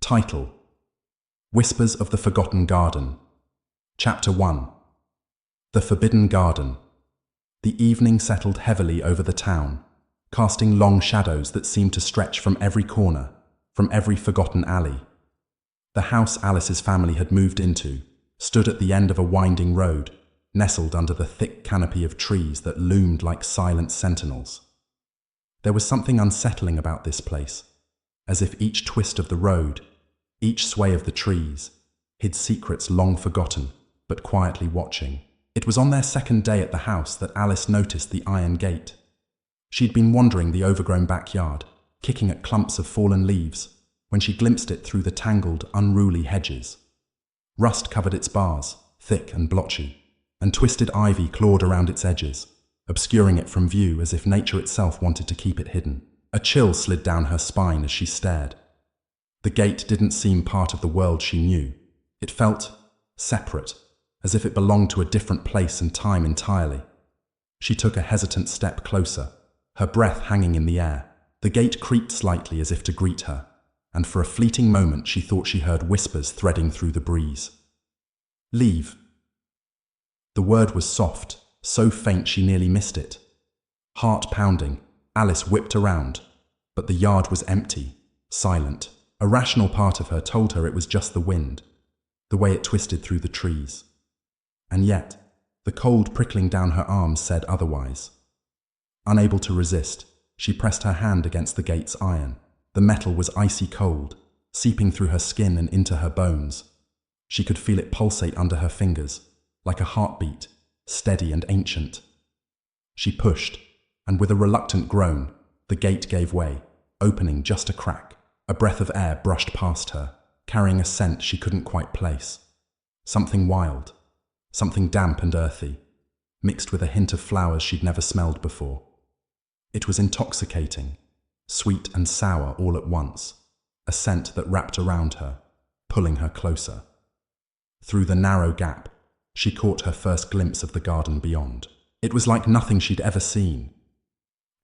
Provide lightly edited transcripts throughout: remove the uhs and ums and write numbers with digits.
Title: Whispers of the Forgotten Garden. Chapter 1. The Forbidden Garden. The evening settled heavily over the town, casting long shadows that seemed to stretch from every corner, from every forgotten alley. The house Alice's family had moved into stood at the end of a winding road, nestled under the thick canopy of trees that loomed like silent sentinels. There was something unsettling about this place, as if each twist of the road, each sway of the trees, hid secrets long forgotten, but quietly watching. It was on their second day at the house that Alice noticed the iron gate. She'd been wandering the overgrown backyard, kicking at clumps of fallen leaves, when she glimpsed it through the tangled, unruly hedges. Rust covered its bars, thick and blotchy, and twisted ivy clawed around its edges, obscuring it from view as if nature itself wanted to keep it hidden. A chill slid down her spine as she stared. The gate didn't seem part of the world she knew. It felt separate, as if it belonged to a different place and time entirely. She took a hesitant step closer, her breath hanging in the air. The gate creaked slightly as if to greet her, and for a fleeting moment she thought she heard whispers threading through the breeze. "Leave." The word was soft, so faint she nearly missed it. Heart pounding, Alice whipped around, but the yard was empty, silent. A rational part of her told her it was just the wind, the way it twisted through the trees. And yet, the cold prickling down her arms said otherwise. Unable to resist, she pressed her hand against the gate's iron. The metal was icy cold, seeping through her skin and into her bones. She could feel it pulsate under her fingers, like a heartbeat, steady and ancient. She pushed, and with a reluctant groan, the gate gave way, opening just a crack. A breath of air brushed past her, carrying a scent she couldn't quite place. Something wild, something damp and earthy, mixed with a hint of flowers she'd never smelled before. It was intoxicating, sweet and sour all at once, a scent that wrapped around her, pulling her closer. Through the narrow gap, she caught her first glimpse of the garden beyond. It was like nothing she'd ever seen.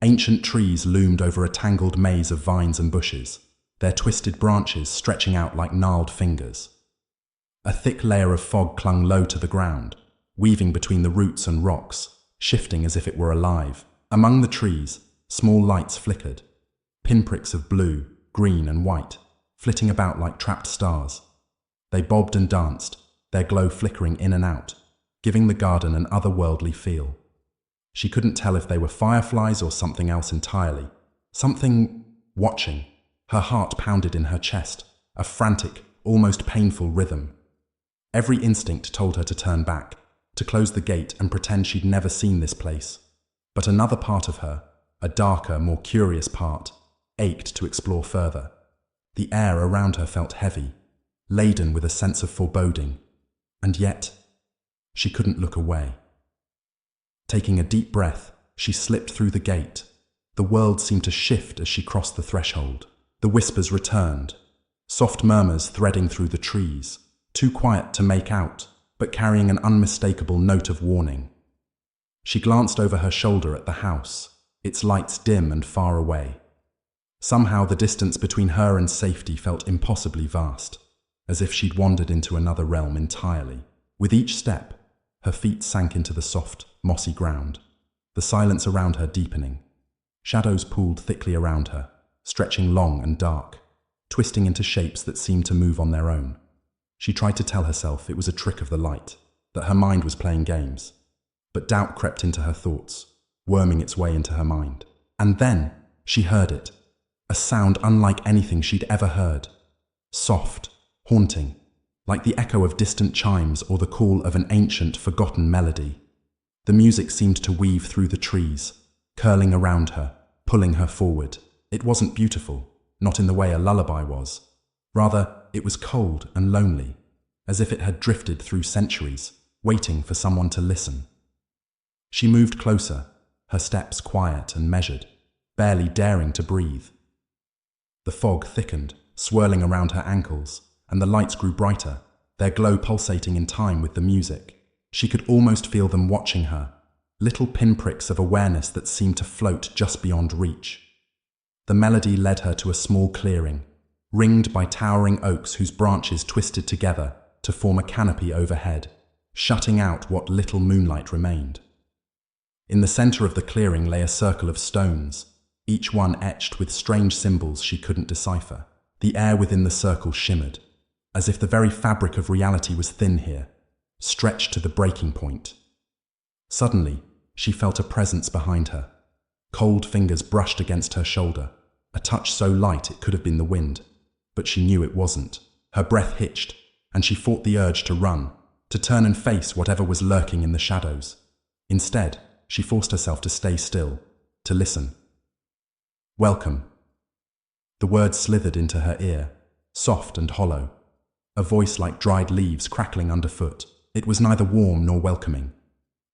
Ancient trees loomed over a tangled maze of vines and bushes, their twisted branches stretching out like gnarled fingers. A thick layer of fog clung low to the ground, weaving between the roots and rocks, shifting as if it were alive. Among the trees, small lights flickered, pinpricks of blue, green and white, flitting about like trapped stars. They bobbed and danced, their glow flickering in and out, giving the garden an otherworldly feel. She couldn't tell if they were fireflies or something else entirely. Something watching. Her heart pounded in her chest, a frantic, almost painful rhythm. Every instinct told her to turn back, to close the gate and pretend she'd never seen this place. But another part of her, a darker, more curious part, ached to explore further. The air around her felt heavy, laden with a sense of foreboding. And yet, she couldn't look away. Taking a deep breath, she slipped through the gate. The world seemed to shift as she crossed the threshold. The whispers returned, soft murmurs threading through the trees, too quiet to make out, but carrying an unmistakable note of warning. She glanced over her shoulder at the house, its lights dim and far away. Somehow the distance between her and safety felt impossibly vast, as if she'd wandered into another realm entirely. With each step, her feet sank into the soft, mossy ground, the silence around her deepening. Shadows pooled thickly around her, stretching long and dark, twisting into shapes that seemed to move on their own. She tried to tell herself it was a trick of the light, that her mind was playing games. But doubt crept into her thoughts, worming its way into her mind. And then she heard it, a sound unlike anything she'd ever heard. Soft, haunting, like the echo of distant chimes or the call of an ancient, forgotten melody. The music seemed to weave through the trees, curling around her, pulling her forward. It wasn't beautiful, not in the way a lullaby was. Rather, it was cold and lonely, as if it had drifted through centuries, waiting for someone to listen. She moved closer, her steps quiet and measured, barely daring to breathe. The fog thickened, swirling around her ankles, and the lights grew brighter, their glow pulsating in time with the music. She could almost feel them watching her, little pinpricks of awareness that seemed to float just beyond reach. The melody led her to a small clearing, ringed by towering oaks whose branches twisted together to form a canopy overhead, shutting out what little moonlight remained. In the center of the clearing lay a circle of stones, each one etched with strange symbols she couldn't decipher. The air within the circle shimmered, as if the very fabric of reality was thin here, stretched to the breaking point. Suddenly, she felt a presence behind her. Cold fingers brushed against her shoulder, a touch so light it could have been the wind, but she knew it wasn't. Her breath hitched, and she fought the urge to run, to turn and face whatever was lurking in the shadows. Instead, she forced herself to stay still, to listen. "Welcome." The words slithered into her ear, soft and hollow, a voice like dried leaves crackling underfoot. It was neither warm nor welcoming,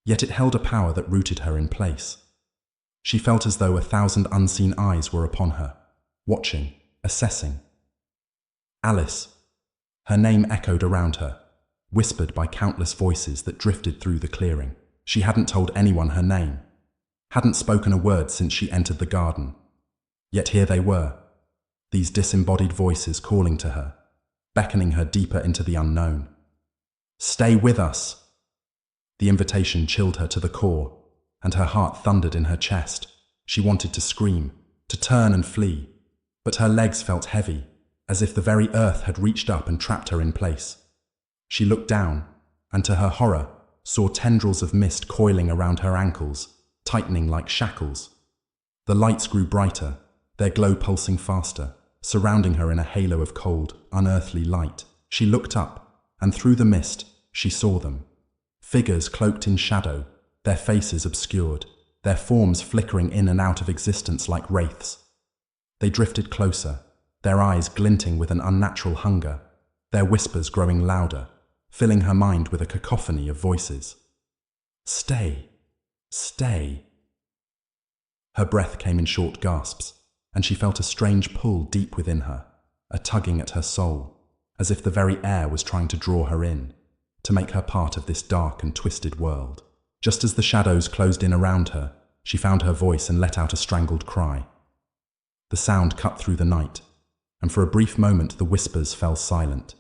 yet it held a power that rooted her in place. She felt as though 1,000 unseen eyes were upon her, watching, assessing. Alice. Her name echoed around her, whispered by countless voices that drifted through the clearing. She hadn't told anyone her name, hadn't spoken a word since she entered the garden. Yet here they were, these disembodied voices calling to her, beckoning her deeper into the unknown. "Stay with us." The invitation chilled her to the core, and her heart thundered in her chest. She wanted to scream, to turn and flee, but her legs felt heavy, as if the very earth had reached up and trapped her in place. She looked down, and to her horror, saw tendrils of mist coiling around her ankles, tightening like shackles. The lights grew brighter, their glow pulsing faster, surrounding her in a halo of cold, unearthly light. She looked up, and through the mist, she saw them. Figures cloaked in shadow, their faces obscured, their forms flickering in and out of existence like wraiths. They drifted closer, their eyes glinting with an unnatural hunger, their whispers growing louder, filling her mind with a cacophony of voices. "Stay, stay." Her breath came in short gasps, and she felt a strange pull deep within her, a tugging at her soul, as if the very air was trying to draw her in, to make her part of this dark and twisted world. Just as the shadows closed in around her, she found her voice and let out a strangled cry. The sound cut through the night, and for a brief moment the whispers fell silent.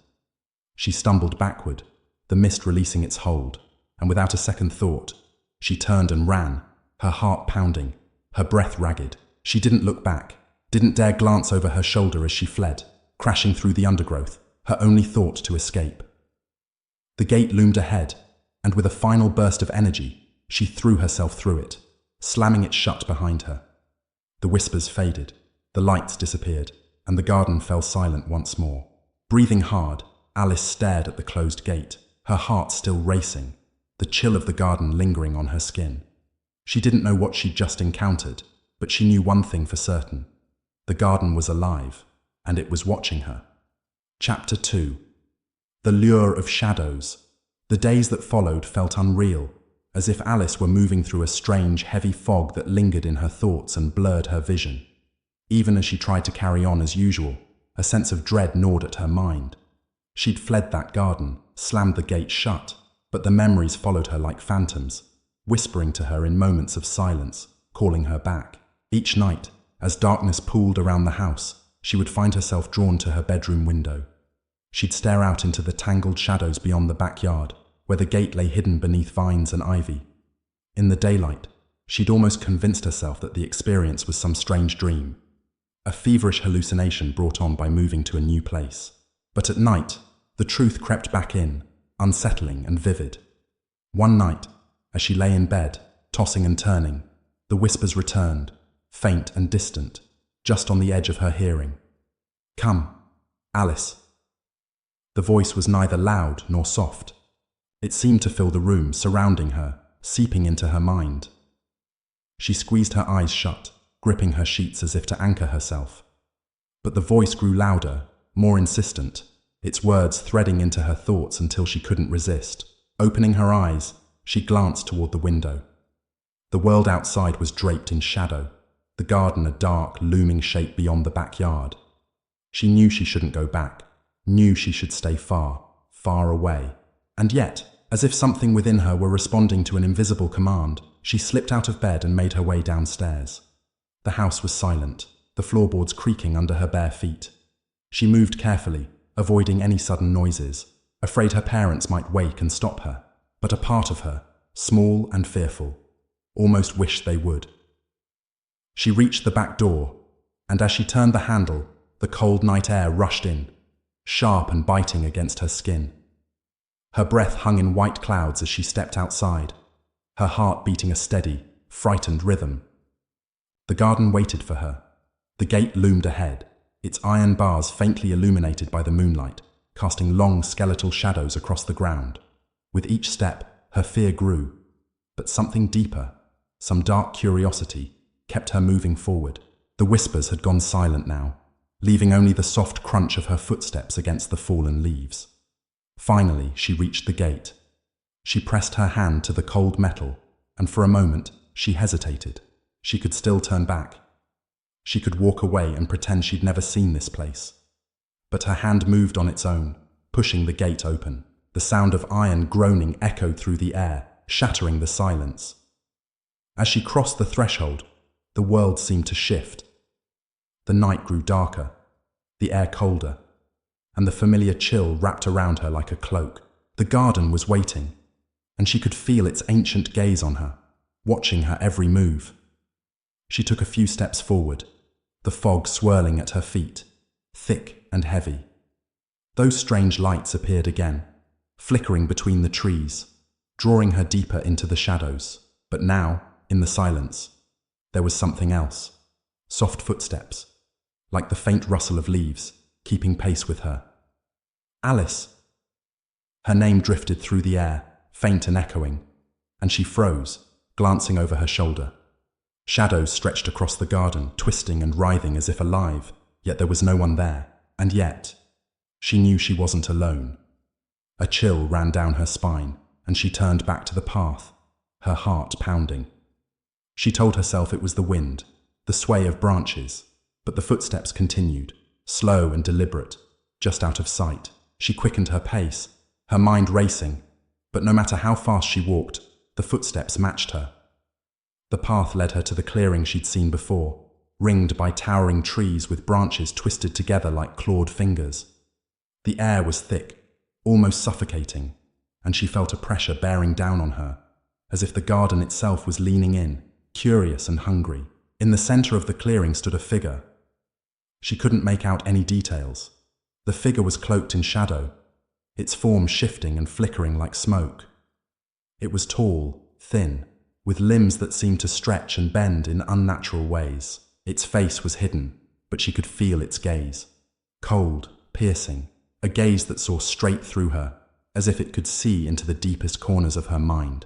She stumbled backward, the mist releasing its hold, and without a second thought, she turned and ran, her heart pounding, her breath ragged. She didn't look back, didn't dare glance over her shoulder as she fled, crashing through the undergrowth, her only thought to escape. The gate loomed ahead, and with a final burst of energy, she threw herself through it, slamming it shut behind her. The whispers faded, the lights disappeared, and the garden fell silent once more. Breathing hard, Alice stared at the closed gate, her heart still racing, the chill of the garden lingering on her skin. She didn't know what she'd just encountered, but she knew one thing for certain. The garden was alive, and it was watching her. Chapter 2. The Lure of Shadows. The days that followed felt unreal, as if Alice were moving through a strange, heavy fog that lingered in her thoughts and blurred her vision. Even as she tried to carry on as usual, a sense of dread gnawed at her mind. She'd fled that garden, slammed the gate shut, but the memories followed her like phantoms, whispering to her in moments of silence, calling her back. Each night, as darkness pooled around the house, she would find herself drawn to her bedroom window. She'd stare out into the tangled shadows beyond the backyard, where the gate lay hidden beneath vines and ivy. In the daylight, she'd almost convinced herself that the experience was some strange dream, a feverish hallucination brought on by moving to a new place. But at night, the truth crept back in, unsettling and vivid. One night, as she lay in bed, tossing and turning, the whispers returned, faint and distant, just on the edge of her hearing. "Come, Alice." The voice was neither loud nor soft. It seemed to fill the room, surrounding her, seeping into her mind. She squeezed her eyes shut, gripping her sheets as if to anchor herself. But the voice grew louder, more insistent, its words threading into her thoughts until she couldn't resist. Opening her eyes, she glanced toward the window. The world outside was draped in shadow, the garden a dark, looming shape beyond the backyard. She knew she shouldn't go back, knew she should stay far, far away. And yet, as if something within her were responding to an invisible command, she slipped out of bed and made her way downstairs. The house was silent, the floorboards creaking under her bare feet. She moved carefully, avoiding any sudden noises, afraid her parents might wake and stop her. But a part of her, small and fearful, almost wished they would. She reached the back door, and as she turned the handle, the cold night air rushed in, sharp and biting against her skin. Her breath hung in white clouds as she stepped outside, her heart beating a steady, frightened rhythm. The garden waited for her. The gate loomed ahead, its iron bars faintly illuminated by the moonlight, casting long skeletal shadows across the ground. With each step, her fear grew, but something deeper, some dark curiosity, kept her moving forward. The whispers had gone silent now, leaving only the soft crunch of her footsteps against the fallen leaves. Finally, she reached the gate. She pressed her hand to the cold metal, and for a moment, she hesitated. She could still turn back. She could walk away and pretend she'd never seen this place. But her hand moved on its own, pushing the gate open. The sound of iron groaning echoed through the air, shattering the silence. As she crossed the threshold, the world seemed to shift. The night grew darker, the air colder, and the familiar chill wrapped around her like a cloak. The garden was waiting, and she could feel its ancient gaze on her, watching her every move. She took a few steps forward, the fog swirling at her feet, thick and heavy. Those strange lights appeared again, flickering between the trees, drawing her deeper into the shadows. But now, in the silence, there was something else. Soft footsteps, like the faint rustle of leaves, keeping pace with her. Alice! Her name drifted through the air, faint and echoing, and she froze, glancing over her shoulder. Shadows stretched across the garden, twisting and writhing as if alive, yet there was no one there. And yet, she knew she wasn't alone. A chill ran down her spine, and she turned back to the path, her heart pounding. She told herself it was the wind, the sway of branches, but the footsteps continued, slow and deliberate, just out of sight. She quickened her pace, her mind racing, but no matter how fast she walked, the footsteps matched her. The path led her to the clearing she'd seen before, ringed by towering trees with branches twisted together like clawed fingers. The air was thick, almost suffocating, and she felt a pressure bearing down on her, as if the garden itself was leaning in, curious and hungry. In the center of the clearing stood a figure. She couldn't make out any details. The figure was cloaked in shadow, its form shifting and flickering like smoke. It was tall, thin, with limbs that seemed to stretch and bend in unnatural ways. Its face was hidden, but she could feel its gaze. Cold, piercing, a gaze that saw straight through her, as if it could see into the deepest corners of her mind.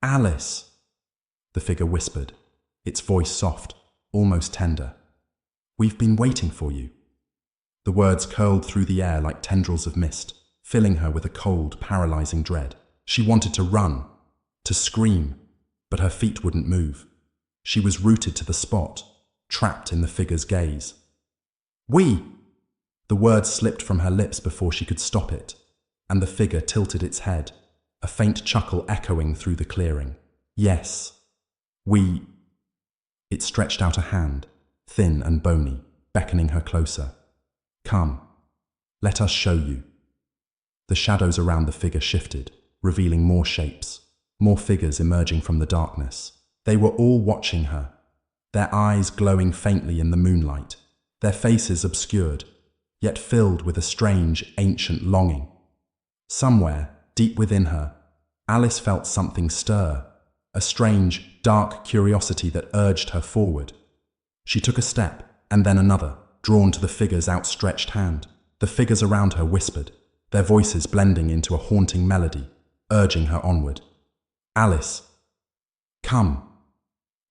"Alice," the figure whispered, its voice soft, almost tender. "We've been waiting for you." The words curled through the air like tendrils of mist, filling her with a cold, paralyzing dread. She wanted to run, to scream, but her feet wouldn't move. She was rooted to the spot, trapped in the figure's gaze. "We!" The word slipped from her lips before she could stop it, and the figure tilted its head, a faint chuckle echoing through the clearing. "Yes, we..." It stretched out a hand, thin and bony, beckoning her closer. "Come, let us show you." The shadows around the figure shifted, revealing more shapes, more figures emerging from the darkness. They were all watching her, their eyes glowing faintly in the moonlight, their faces obscured, yet filled with a strange, ancient longing. Somewhere, deep within her, Alice felt something stir, a strange, dark curiosity that urged her forward. She took a step, and then another, drawn to the figure's outstretched hand. The figures around her whispered, their voices blending into a haunting melody, urging her onward. "Alice, come."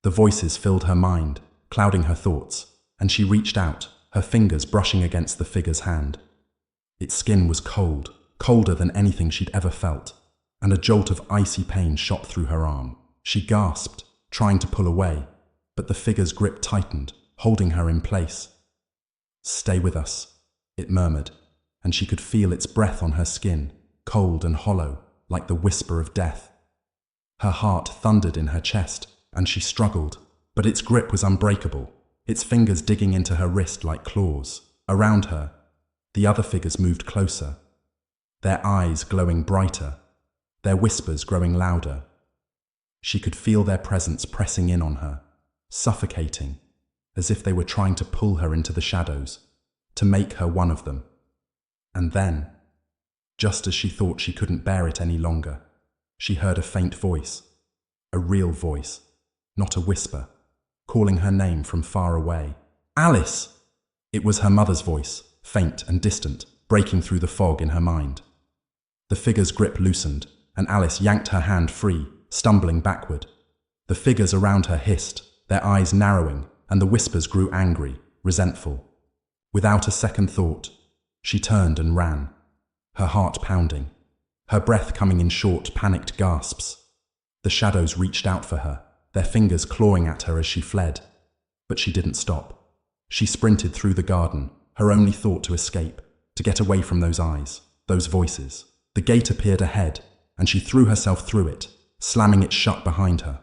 The voices filled her mind, clouding her thoughts, and she reached out, her fingers brushing against the figure's hand. Its skin was cold, colder than anything she'd ever felt, and a jolt of icy pain shot through her arm. She gasped, trying to pull away, but the figure's grip tightened, holding her in place. "Stay with us," it murmured, and she could feel its breath on her skin, cold and hollow, like the whisper of death. Her heart thundered in her chest, and she struggled, but its grip was unbreakable, its fingers digging into her wrist like claws. Around her, the other figures moved closer, their eyes glowing brighter, their whispers growing louder. She could feel their presence pressing in on her, suffocating, as if they were trying to pull her into the shadows, to make her one of them. And then, just as she thought she couldn't bear it any longer, she heard a faint voice, a real voice, not a whisper, calling her name from far away. Alice! It was her mother's voice, faint and distant, breaking through the fog in her mind. The figure's grip loosened, and Alice yanked her hand free, stumbling backward. The figures around her hissed, their eyes narrowing, and the whispers grew angry, resentful. Without a second thought, she turned and ran, her heart pounding, her breath coming in short, panicked gasps. The shadows reached out for her, their fingers clawing at her as she fled. But she didn't stop. She sprinted through the garden, her only thought to escape, to get away from those eyes, those voices. The gate appeared ahead, and she threw herself through it, slamming it shut behind her.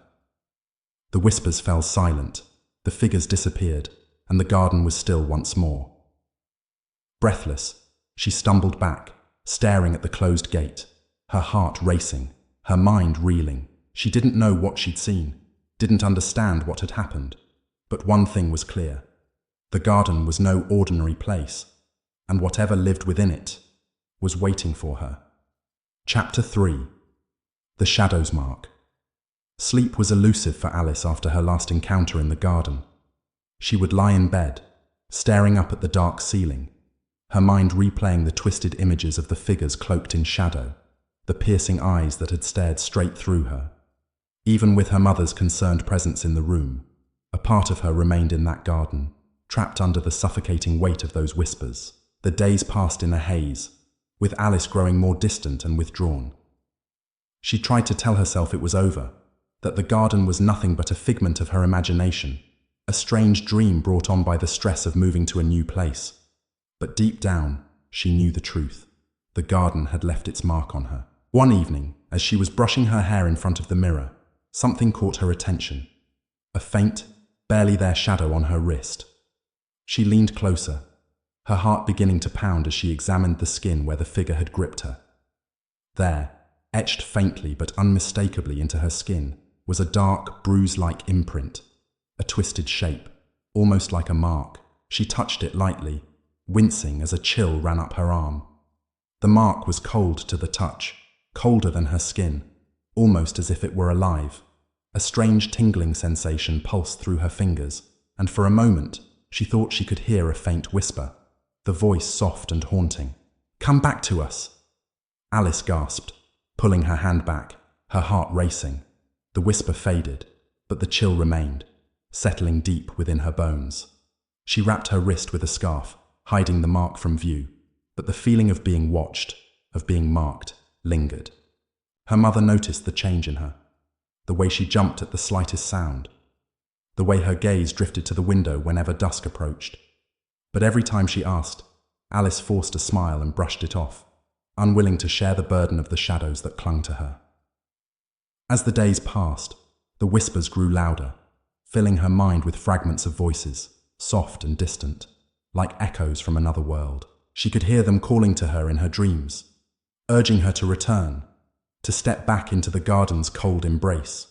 The whispers fell silent, the figures disappeared, and the garden was still once more. Breathless, she stumbled back, staring at the closed gate, her heart racing, her mind reeling. She didn't know what she'd seen, didn't understand what had happened, but one thing was clear. The garden was no ordinary place, and whatever lived within it was waiting for her. Chapter 3. The Shadow's Mark. Sleep was elusive for Alice after her last encounter in the garden. She would lie in bed, staring up at the dark ceiling, her mind replaying the twisted images of the figures cloaked in shadow, the piercing eyes that had stared straight through her. Even with her mother's concerned presence in the room, a part of her remained in that garden, trapped under the suffocating weight of those whispers. The days passed in a haze, with Alice growing more distant and withdrawn. She tried to tell herself it was over, that the garden was nothing but a figment of her imagination, a strange dream brought on by the stress of moving to a new place. But deep down, she knew the truth. The garden had left its mark on her. One evening, as she was brushing her hair in front of the mirror, something caught her attention. A faint, barely there shadow on her wrist. She leaned closer, her heart beginning to pound as she examined the skin where the figure had gripped her. There, etched faintly but unmistakably into her skin, was a dark, bruise-like imprint, a twisted shape, almost like a mark. She touched it lightly, wincing as a chill ran up her arm. The mark was cold to the touch, colder than her skin, almost as if it were alive. A strange tingling sensation pulsed through her fingers, and for a moment she thought she could hear a faint whisper, the voice soft and haunting. "Come back to us!" Alice gasped, pulling her hand back, her heart racing. The whisper faded, but the chill remained, settling deep within her bones. She wrapped her wrist with a scarf, hiding the mark from view, but the feeling of being watched, of being marked, lingered. Her mother noticed the change in her, the way she jumped at the slightest sound, the way her gaze drifted to the window whenever dusk approached. But every time she asked, Alice forced a smile and brushed it off, unwilling to share the burden of the shadows that clung to her. As the days passed, the whispers grew louder, filling her mind with fragments of voices, soft and distant, like echoes from another world. She could hear them calling to her in her dreams, urging her to return, to step back into the garden's cold embrace.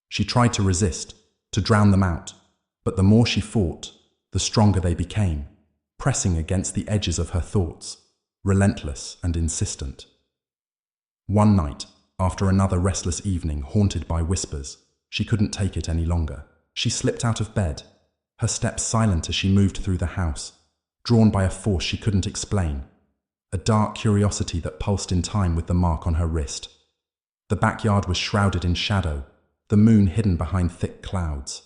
She tried to resist, to drown them out, but the more she fought, the stronger they became, pressing against the edges of her thoughts, relentless and insistent. One night, after another restless evening haunted by whispers, she couldn't take it any longer. She slipped out of bed, her steps silent as she moved through the house, drawn by a force she couldn't explain, a dark curiosity that pulsed in time with the mark on her wrist. The backyard was shrouded in shadow, the moon hidden behind thick clouds.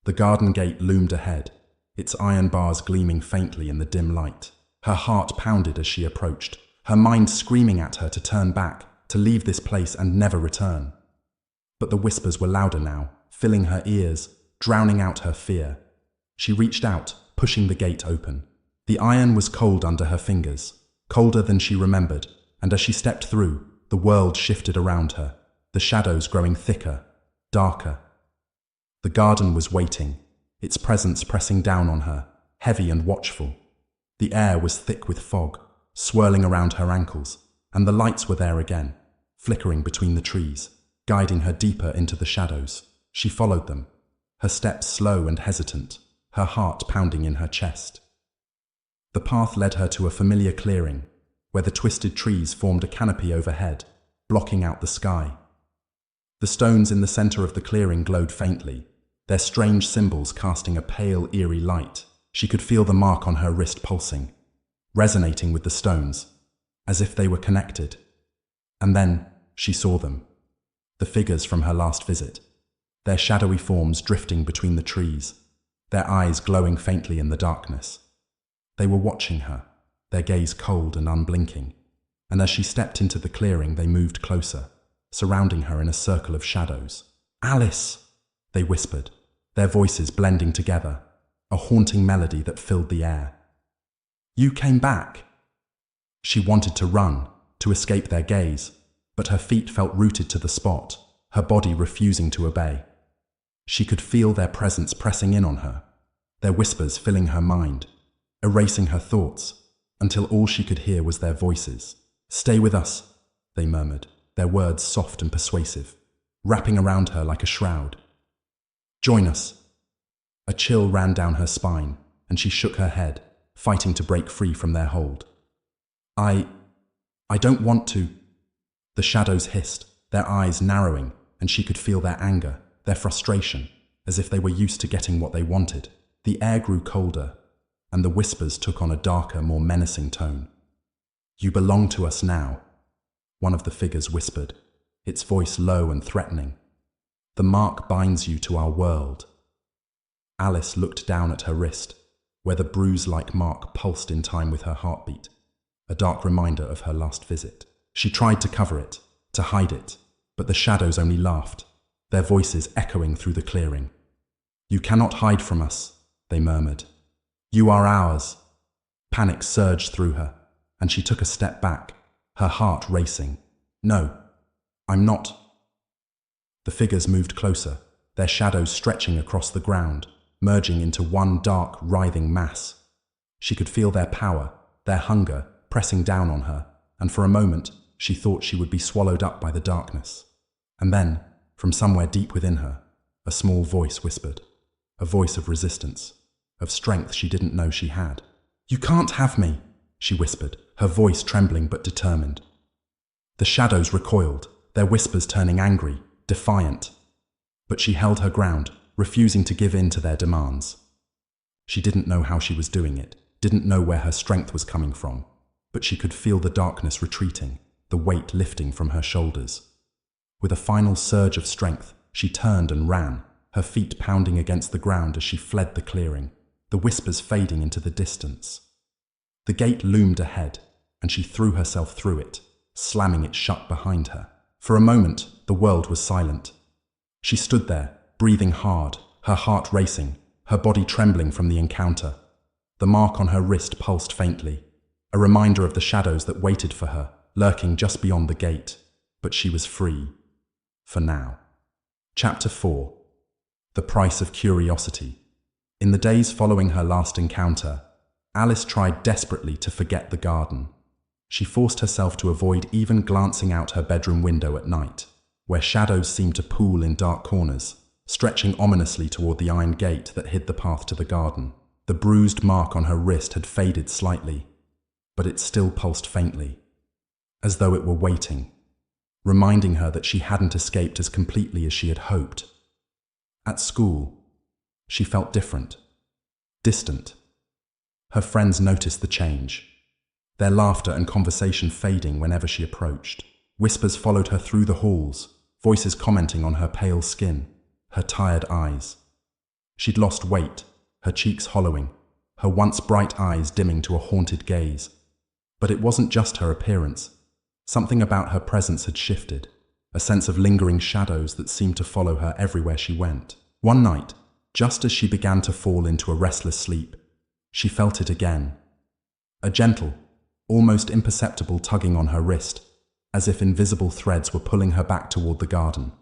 The garden gate loomed ahead, its iron bars gleaming faintly in the dim light. Her heart pounded as she approached, her mind screaming at her to turn back, to leave this place and never return. But the whispers were louder now, filling her ears, drowning out her fear. She reached out, pushing the gate open. The iron was cold under her fingers, colder than she remembered, and as she stepped through, the world shifted around her, the shadows growing thicker, darker. The garden was waiting, its presence pressing down on her, heavy and watchful. The air was thick with fog, swirling around her ankles, and the lights were there again, flickering between the trees, guiding her deeper into the shadows. She followed them, her steps slow and hesitant, her heart pounding in her chest. The path led her to a familiar clearing, where the twisted trees formed a canopy overhead, blocking out the sky. The stones in the center of the clearing glowed faintly, their strange symbols casting a pale, eerie light. She could feel the mark on her wrist pulsing, resonating with the stones, as if they were connected. And then she saw them, the figures from her last visit, their shadowy forms drifting between the trees, their eyes glowing faintly in the darkness. They were watching her, their gaze cold and unblinking, and as she stepped into the clearing, they moved closer, surrounding her in a circle of shadows. "Alice!" they whispered, their voices blending together, a haunting melody that filled the air. "You came back!" She wanted to run, to escape their gaze, but her feet felt rooted to the spot, her body refusing to obey. She could feel their presence pressing in on her, their whispers filling her mind, erasing her thoughts, until all she could hear was their voices. "Stay with us," they murmured, their words soft and persuasive, wrapping around her like a shroud. "Join us." A chill ran down her spine, and she shook her head, fighting to break free from their hold. I don't want to." The shadows hissed, their eyes narrowing, and she could feel their anger, their frustration, as if they were used to getting what they wanted. The air grew colder, and the whispers took on a darker, more menacing tone. "You belong to us now," one of the figures whispered, its voice low and threatening. "The mark binds you to our world." Alice looked down at her wrist, where the bruise-like mark pulsed in time with her heartbeat, a dark reminder of her last visit. She tried to cover it, to hide it, but the shadows only laughed, their voices echoing through the clearing. "You cannot hide from us," they murmured. "You are ours." Panic surged through her, and she took a step back, her heart racing. "No, I'm not." The figures moved closer, their shadows stretching across the ground, merging into one dark, writhing mass. She could feel their power, their hunger, pressing down on her, and for a moment, she thought she would be swallowed up by the darkness. And then, from somewhere deep within her, a small voice whispered, a voice of resistance, of strength she didn't know she had. "You can't have me," she whispered, her voice trembling but determined. The shadows recoiled, their whispers turning angry, defiant. But she held her ground, refusing to give in to their demands. She didn't know how she was doing it, didn't know where her strength was coming from, but she could feel the darkness retreating, the weight lifting from her shoulders. With a final surge of strength, she turned and ran, her feet pounding against the ground as she fled the clearing, the whispers fading into the distance. The gate loomed ahead, and she threw herself through it, slamming it shut behind her. For a moment, the world was silent. She stood there, breathing hard, her heart racing, her body trembling from the encounter. The mark on her wrist pulsed faintly, a reminder of the shadows that waited for her, lurking just beyond the gate. But she was free. For now. Chapter 4. The Price of Curiosity. In the days following her last encounter, Alice tried desperately to forget the garden. She forced herself to avoid even glancing out her bedroom window at night, where shadows seemed to pool in dark corners, stretching ominously toward the iron gate that hid the path to the garden. The bruised mark on her wrist had faded slightly, but it still pulsed faintly, as though it were waiting, reminding her that she hadn't escaped as completely as she had hoped. At school, she felt different, distant. Her friends noticed the change, their laughter and conversation fading whenever she approached. Whispers followed her through the halls, voices commenting on her pale skin, her tired eyes. She'd lost weight, her cheeks hollowing, her once bright eyes dimming to a haunted gaze. But it wasn't just her appearance. Something about her presence had shifted, a sense of lingering shadows that seemed to follow her everywhere she went. One night, just as she began to fall into a restless sleep, she felt it again. A gentle, almost imperceptible tugging on her wrist, as if invisible threads were pulling her back toward the garden.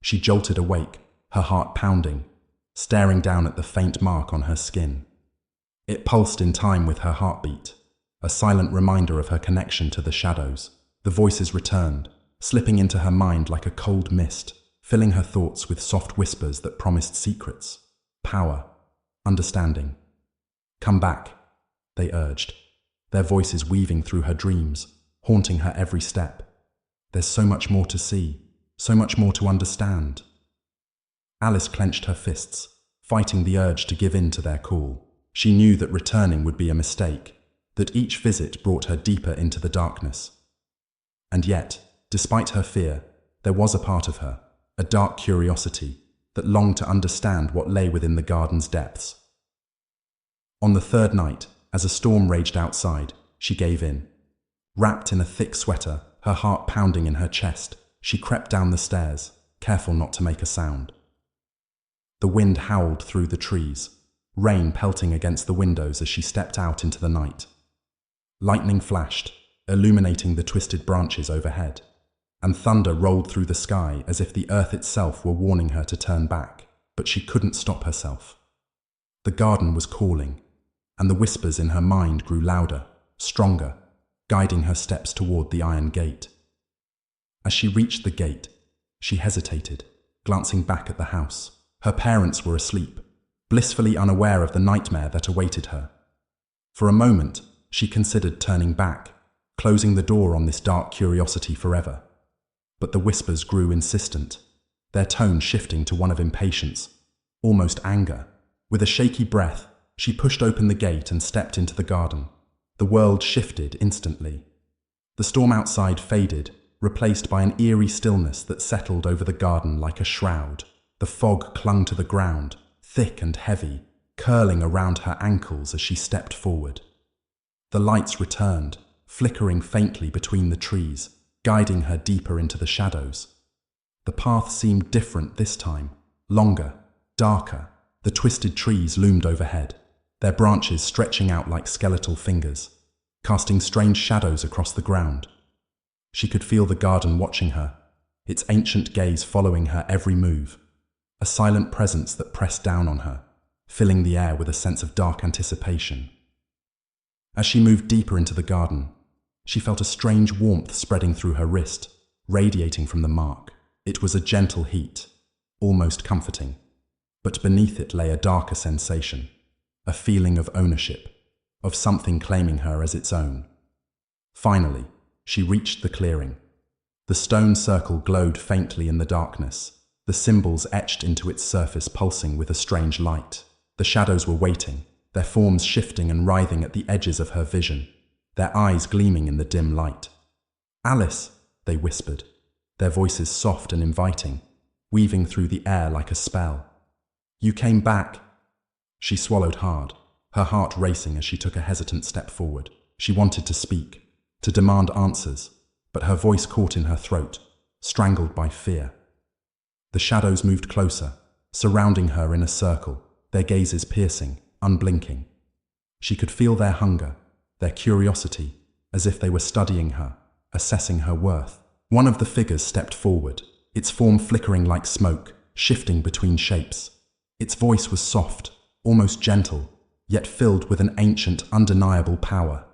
She jolted awake, her heart pounding, staring down at the faint mark on her skin. It pulsed in time with her heartbeat, a silent reminder of her connection to the shadows. The voices returned, slipping into her mind like a cold mist, filling her thoughts with soft whispers that promised secrets, power, understanding. "Come back," they urged, their voices weaving through her dreams, haunting her every step. "There's so much more to see, so much more to understand." Alice clenched her fists, fighting the urge to give in to their call. She knew that returning would be a mistake, that each visit brought her deeper into the darkness. And yet, despite her fear, there was a part of her, a dark curiosity, that longed to understand what lay within the garden's depths. On the third night, as a storm raged outside, she gave in. Wrapped in a thick sweater, her heart pounding in her chest, she crept down the stairs, careful not to make a sound. The wind howled through the trees, rain pelting against the windows as she stepped out into the night. Lightning flashed, illuminating the twisted branches overhead, and thunder rolled through the sky as if the earth itself were warning her to turn back, but she couldn't stop herself. The garden was calling, and the whispers in her mind grew louder, stronger, guiding her steps toward the iron gate. As she reached the gate, she hesitated, glancing back at the house. Her parents were asleep, blissfully unaware of the nightmare that awaited her. For a moment, she considered turning back, closing the door on this dark curiosity forever. But the whispers grew insistent, their tone shifting to one of impatience, almost anger. With a shaky breath, she pushed open the gate and stepped into the garden. The world shifted instantly. The storm outside faded, replaced by an eerie stillness that settled over the garden like a shroud. The fog clung to the ground, thick and heavy, curling around her ankles as she stepped forward. The lights returned, flickering faintly between the trees, guiding her deeper into the shadows. The path seemed different this time, longer, darker. The twisted trees loomed overhead, their branches stretching out like skeletal fingers, casting strange shadows across the ground. She could feel the garden watching her, its ancient gaze following her every move, a silent presence that pressed down on her, filling the air with a sense of dark anticipation. As she moved deeper into the garden, she felt a strange warmth spreading through her wrist, radiating from the mark. It was a gentle heat, almost comforting, but beneath it lay a darker sensation, a feeling of ownership, of something claiming her as its own. Finally, she reached the clearing. The stone circle glowed faintly in the darkness, the symbols etched into its surface pulsing with a strange light. The shadows were waiting, their forms shifting and writhing at the edges of her vision, their eyes gleaming in the dim light. "Alice," they whispered, their voices soft and inviting, weaving through the air like a spell. "You came back." She swallowed hard, her heart racing as she took a hesitant step forward. She wanted to speak, to demand answers, but her voice caught in her throat, strangled by fear. The shadows moved closer, surrounding her in a circle, their gazes piercing, unblinking. She could feel their hunger, their curiosity, as if they were studying her, assessing her worth. One of the figures stepped forward, its form flickering like smoke, shifting between shapes. Its voice was soft, almost gentle, yet filled with an ancient, undeniable power.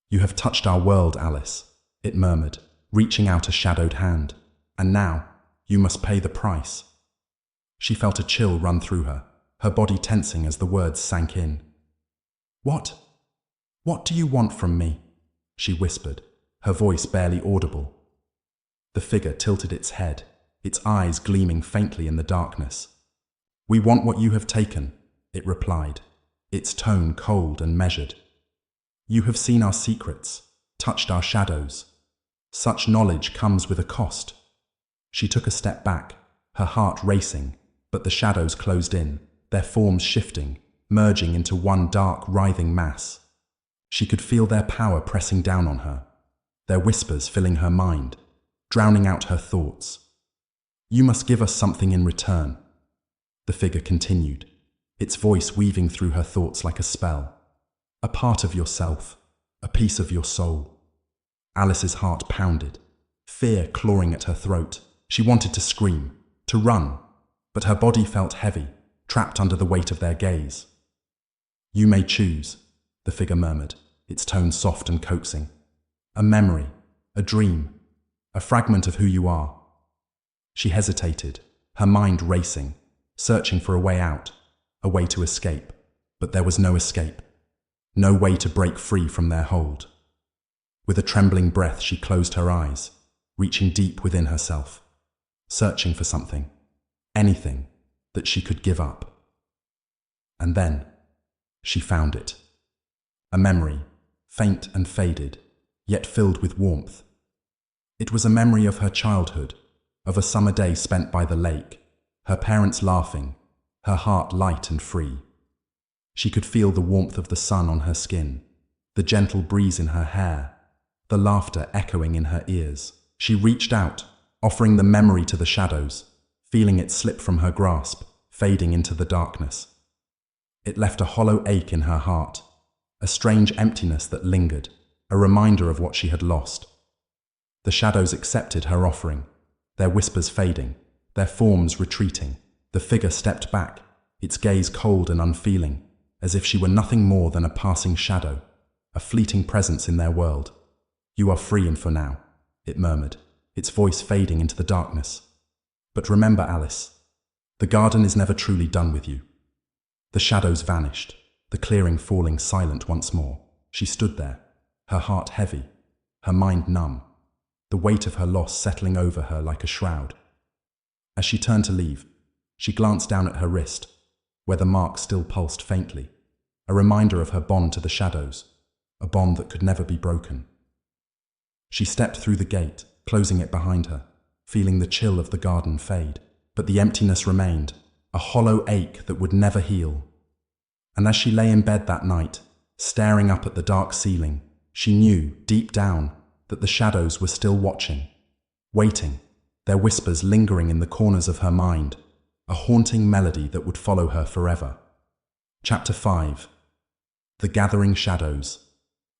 "You have touched our world, Alice," it murmured, reaching out a shadowed hand. "And now, you must pay the price." She felt a chill run through her body tensing as the words sank in. What do you want from me?" she whispered, her voice barely audible. The figure tilted its head, its eyes gleaming faintly in the darkness. "We want what you have taken," it replied, its tone cold and measured. "You have seen our secrets, touched our shadows. Such knowledge comes with a cost." She took a step back, her heart racing, but the shadows closed in, their forms shifting, merging into one dark, writhing mass. She could feel their power pressing down on her, their whispers filling her mind, drowning out her thoughts. "You must give us something in return," the figure continued, its voice weaving through her thoughts like a spell. "A part of yourself, a piece of your soul." Alice's heart pounded, fear clawing at her throat. She wanted to scream, to run, but her body felt heavy, trapped under the weight of their gaze. You may choose, the figure murmured, its tone soft and coaxing. A memory, a dream, a fragment of who you are. She hesitated, her mind racing, searching for a way out, a way to escape. But there was no escape, no way to break free from their hold. With a trembling breath, she closed her eyes, reaching deep within herself, searching for something, anything that she could give up. And then she found it. A memory, faint and faded, yet filled with warmth. It was a memory of her childhood, of a summer day spent by the lake, her parents laughing, her heart light and free. She could feel the warmth of the sun on her skin, the gentle breeze in her hair, the laughter echoing in her ears. She reached out, offering the memory to the shadows, feeling it slip from her grasp, fading into the darkness. It left a hollow ache in her heart, a strange emptiness that lingered, a reminder of what she had lost. The shadows accepted her offering, their whispers fading, their forms retreating. The figure stepped back, its gaze cold and unfeeling, as if she were nothing more than a passing shadow, a fleeting presence in their world. You are free and for now, it murmured, its voice fading into the darkness. But remember, Alice, the garden is never truly done with you. The shadows vanished, the clearing falling silent once more. She stood there, her heart heavy, her mind numb, the weight of her loss settling over her like a shroud. As she turned to leave, she glanced down at her wrist, where the mark still pulsed faintly, a reminder of her bond to the shadows, a bond that could never be broken. She stepped through the gate, closing it behind her, feeling the chill of the garden fade. But the emptiness remained, a hollow ache that would never heal. And as she lay in bed that night, staring up at the dark ceiling, she knew, deep down, that the shadows were still watching, waiting, their whispers lingering in the corners of her mind, a haunting melody that would follow her forever. Chapter 5. The Gathering Shadows.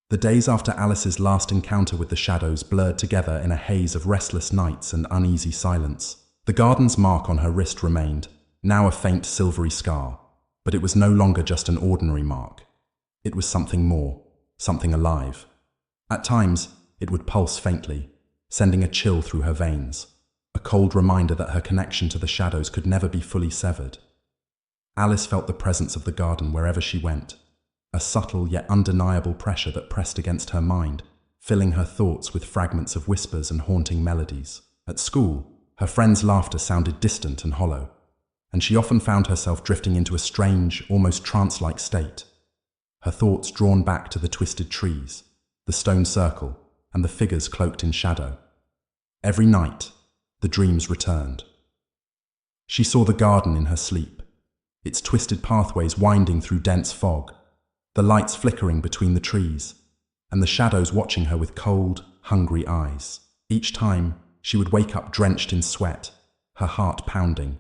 The days after Alice's last encounter with the shadows blurred together in a haze of restless nights and uneasy silence. The garden's mark on her wrist remained, now a faint silvery scar, but it was no longer just an ordinary mark. It was something more, something alive. At times, it would pulse faintly, sending a chill through her veins, a cold reminder that her connection to the shadows could never be fully severed. Alice felt the presence of the garden wherever she went, a subtle yet undeniable pressure that pressed against her mind, filling her thoughts with fragments of whispers and haunting melodies. At school, her friends' laughter sounded distant and hollow, and she often found herself drifting into a strange, almost trance-like state, her thoughts drawn back to the twisted trees, the stone circle, and the figures cloaked in shadow. Every night, the dreams returned. She saw the garden in her sleep, its twisted pathways winding through dense fog, the lights flickering between the trees, and the shadows watching her with cold, hungry eyes. Each time, she would wake up drenched in sweat, her heart pounding,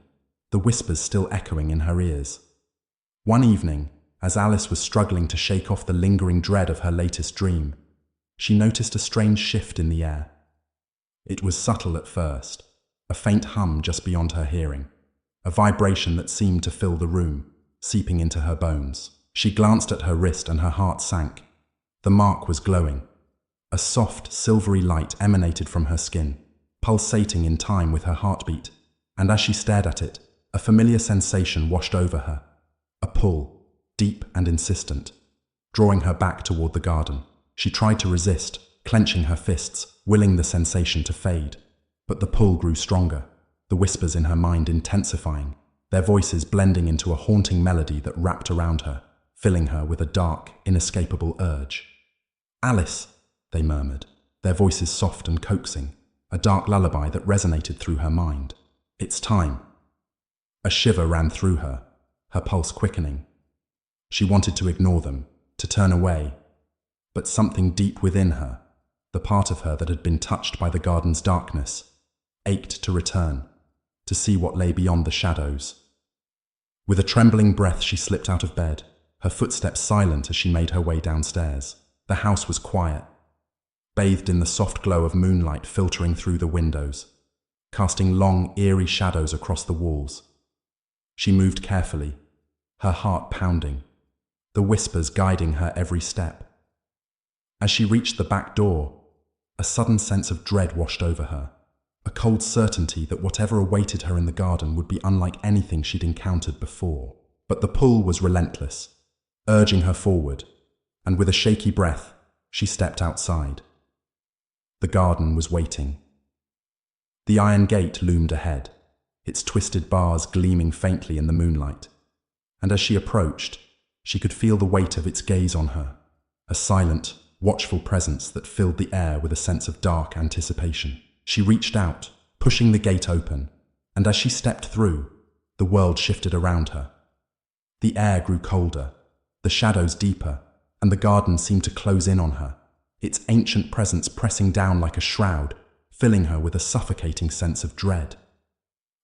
the whispers still echoing in her ears. One evening, as Alice was struggling to shake off the lingering dread of her latest dream, she noticed a strange shift in the air. It was subtle at first, a faint hum just beyond her hearing, a vibration that seemed to fill the room, seeping into her bones. She glanced at her wrist and her heart sank. The mark was glowing. A soft, silvery light emanated from her skin, pulsating in time with her heartbeat, and as she stared at it, a familiar sensation washed over her, a pull, deep and insistent, drawing her back toward the garden. She tried to resist, clenching her fists, willing the sensation to fade. But the pull grew stronger, the whispers in her mind intensifying, their voices blending into a haunting melody that wrapped around her, filling her with a dark, inescapable urge. "Alice," they murmured, their voices soft and coaxing, a dark lullaby that resonated through her mind. "It's time." A shiver ran through her, her pulse quickening. She wanted to ignore them, to turn away, but something deep within her, the part of her that had been touched by the garden's darkness, ached to return, to see what lay beyond the shadows. With a trembling breath, she slipped out of bed, her footsteps silent as she made her way downstairs. The house was quiet, bathed in the soft glow of moonlight filtering through the windows, casting long, eerie shadows across the walls. She moved carefully, her heart pounding, the whispers guiding her every step. As she reached the back door, a sudden sense of dread washed over her, a cold certainty that whatever awaited her in the garden would be unlike anything she'd encountered before. But the pull was relentless, urging her forward, and with a shaky breath, she stepped outside. The garden was waiting. The iron gate loomed ahead, its twisted bars gleaming faintly in the moonlight, and as she approached, she could feel the weight of its gaze on her, a silent, watchful presence that filled the air with a sense of dark anticipation. She reached out, pushing the gate open, and as she stepped through, the world shifted around her. The air grew colder, the shadows deeper, and the garden seemed to close in on her, its ancient presence pressing down like a shroud, filling her with a suffocating sense of dread.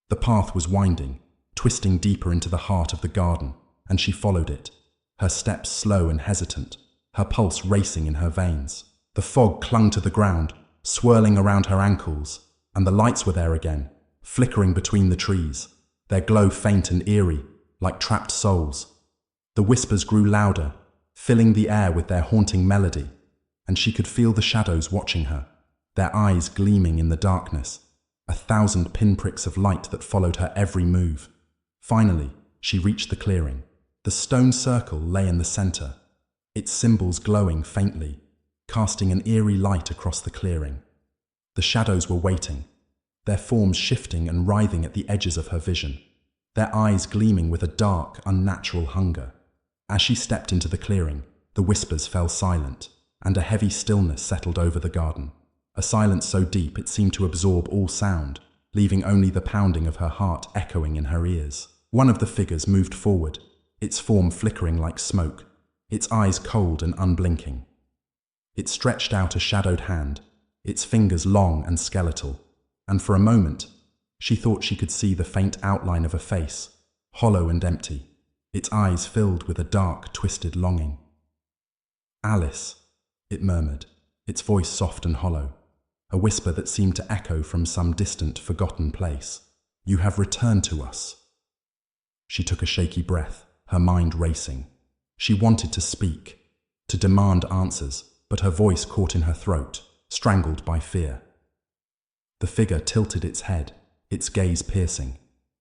The path was winding, twisting deeper into the heart of the garden, and she followed it, her steps slow and hesitant, her pulse racing in her veins. The fog clung to the ground, swirling around her ankles, and the lights were there again, flickering between the trees, their glow faint and eerie, like trapped souls. The whispers grew louder, filling the air with their haunting melody, and she could feel the shadows watching her, their eyes gleaming in the darkness, 1,000 pinpricks of light that followed her every move. Finally, she reached the clearing. The stone circle lay in the center, its symbols glowing faintly, casting an eerie light across the clearing. The shadows were waiting, their forms shifting and writhing at the edges of her vision, their eyes gleaming with a dark, unnatural hunger. As she stepped into the clearing, the whispers fell silent, and a heavy stillness settled over the garden, a silence so deep it seemed to absorb all sound, leaving only the pounding of her heart echoing in her ears. One of the figures moved forward, its form flickering like smoke, its eyes cold and unblinking. It stretched out a shadowed hand, its fingers long and skeletal, and for a moment, she thought she could see the faint outline of a face, hollow and empty, its eyes filled with a dark, twisted longing. "Alice," it murmured, its voice soft and hollow, a whisper that seemed to echo from some distant, forgotten place. "You have returned to us." She took a shaky breath, her mind racing. She wanted to speak, to demand answers, but her voice caught in her throat, strangled by fear. The figure tilted its head, its gaze piercing,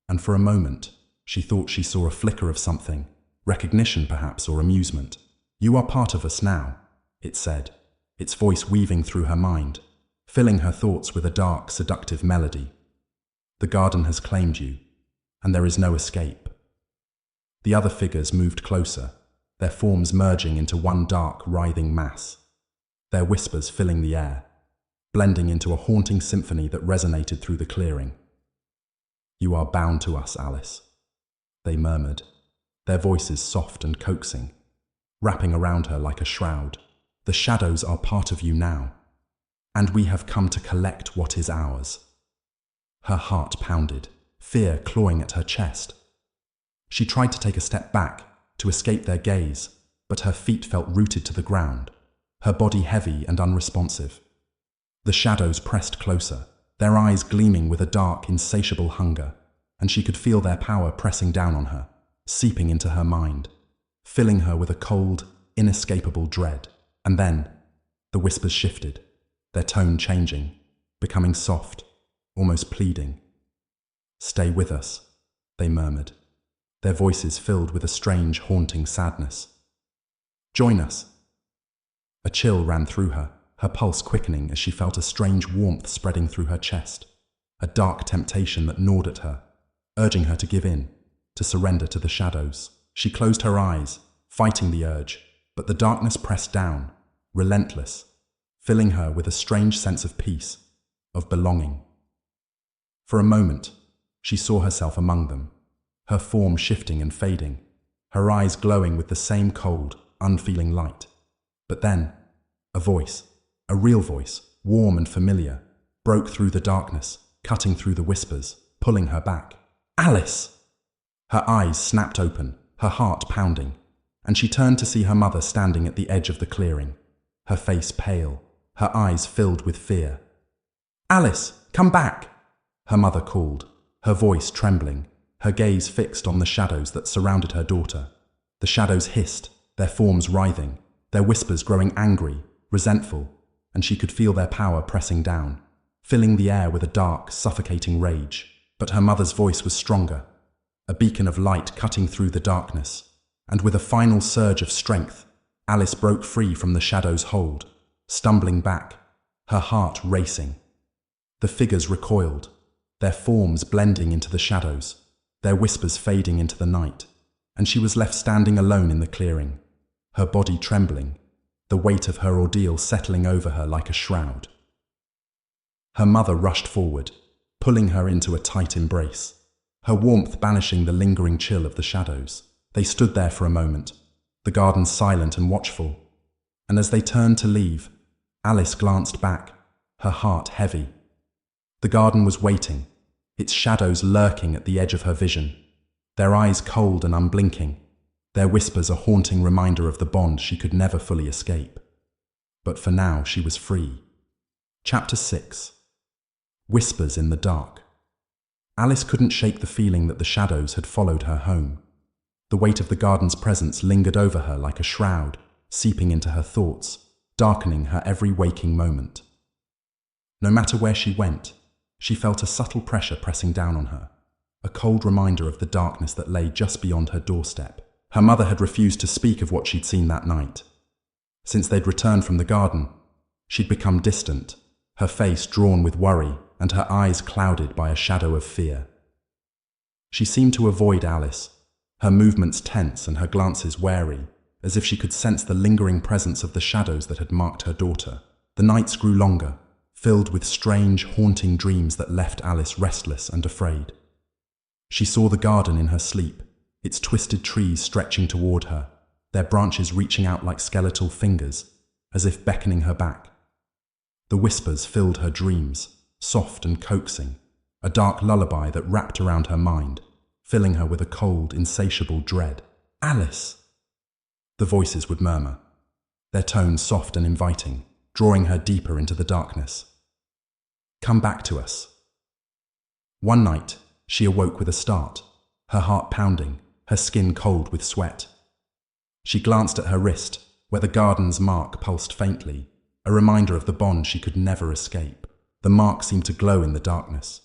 and for a moment, she thought she saw a flicker of something, recognition perhaps, or amusement. "You are part of us now," it said, its voice weaving through her mind, filling her thoughts with a dark, seductive melody. "The garden has claimed you, and there is no escape." The other figures moved closer, their forms merging into one dark, writhing mass, their whispers filling the air, blending into a haunting symphony that resonated through the clearing. "You are bound to us, Alice," they murmured, their voices soft and coaxing, wrapping around her like a shroud. "The shadows are part of you now, and we have come to collect what is ours." Her heart pounded, fear clawing at her chest. She tried to take a step back, to escape their gaze, but her feet felt rooted to the ground, her body heavy and unresponsive. The shadows pressed closer, their eyes gleaming with a dark, insatiable hunger, and she could feel their power pressing down on her, seeping into her mind, filling her with a cold, inescapable dread. And then, the whispers shifted, their tone changing, becoming soft, almost pleading. "Stay with us," they murmured, their voices filled with a strange, haunting sadness. "Join us." A chill ran through her, her pulse quickening as she felt a strange warmth spreading through her chest, a dark temptation that gnawed at her, urging her to give in, to surrender to the shadows. She closed her eyes, fighting the urge, but the darkness pressed down, relentless, filling her with a strange sense of peace, of belonging. For a moment, she saw herself among them, her form shifting and fading, her eyes glowing with the same cold, unfeeling light. But then, a voice, a real voice, warm and familiar, broke through the darkness, cutting through the whispers, pulling her back. "Alice!" Her eyes snapped open, her heart pounding, and she turned to see her mother standing at the edge of the clearing, her face pale, her eyes filled with fear. "Alice, come back!" her mother called, her voice trembling, her gaze fixed on the shadows that surrounded her daughter. The shadows hissed, their forms writhing, their whispers growing angry, resentful, and she could feel their power pressing down, filling the air with a dark, suffocating rage. But her mother's voice was stronger, a beacon of light cutting through the darkness, and with a final surge of strength, Alice broke free from the shadow's hold, stumbling back, her heart racing. The figures recoiled, their forms blending into the shadows, their whispers fading into the night, and she was left standing alone in the clearing, her body trembling, the weight of her ordeal settling over her like a shroud. Her mother rushed forward, pulling her into a tight embrace, her warmth banishing the lingering chill of the shadows. They stood there for a moment, the garden silent and watchful, and as they turned to leave, Alice glanced back, her heart heavy. The garden was waiting, its shadows lurking at the edge of her vision, their eyes cold and unblinking, their whispers a haunting reminder of the bond she could never fully escape. But for now she was free. Chapter 6. Whispers in the Dark. Alice couldn't shake the feeling that the shadows had followed her home. The weight of the garden's presence lingered over her like a shroud, seeping into her thoughts, darkening her every waking moment. No matter where she went, she felt a subtle pressure pressing down on her, a cold reminder of the darkness that lay just beyond her doorstep. Her mother had refused to speak of what she'd seen that night. Since they'd returned from the garden, she'd become distant, her face drawn with worry and her eyes clouded by a shadow of fear. She seemed to avoid Alice, her movements tense and her glances wary, as if she could sense the lingering presence of the shadows that had marked her daughter. The nights grew longer, filled with strange, haunting dreams that left Alice restless and afraid. She saw the garden in her sleep, its twisted trees stretching toward her, their branches reaching out like skeletal fingers, as if beckoning her back. The whispers filled her dreams, soft and coaxing, a dark lullaby that wrapped around her mind, filling her with a cold, insatiable dread. "Alice!" the voices would murmur, their tones soft and inviting, drawing her deeper into the darkness. "Come back to us." One night, she awoke with a start, her heart pounding, her skin cold with sweat. She glanced at her wrist, where the garden's mark pulsed faintly, a reminder of the bond she could never escape. The mark seemed to glow in the darkness,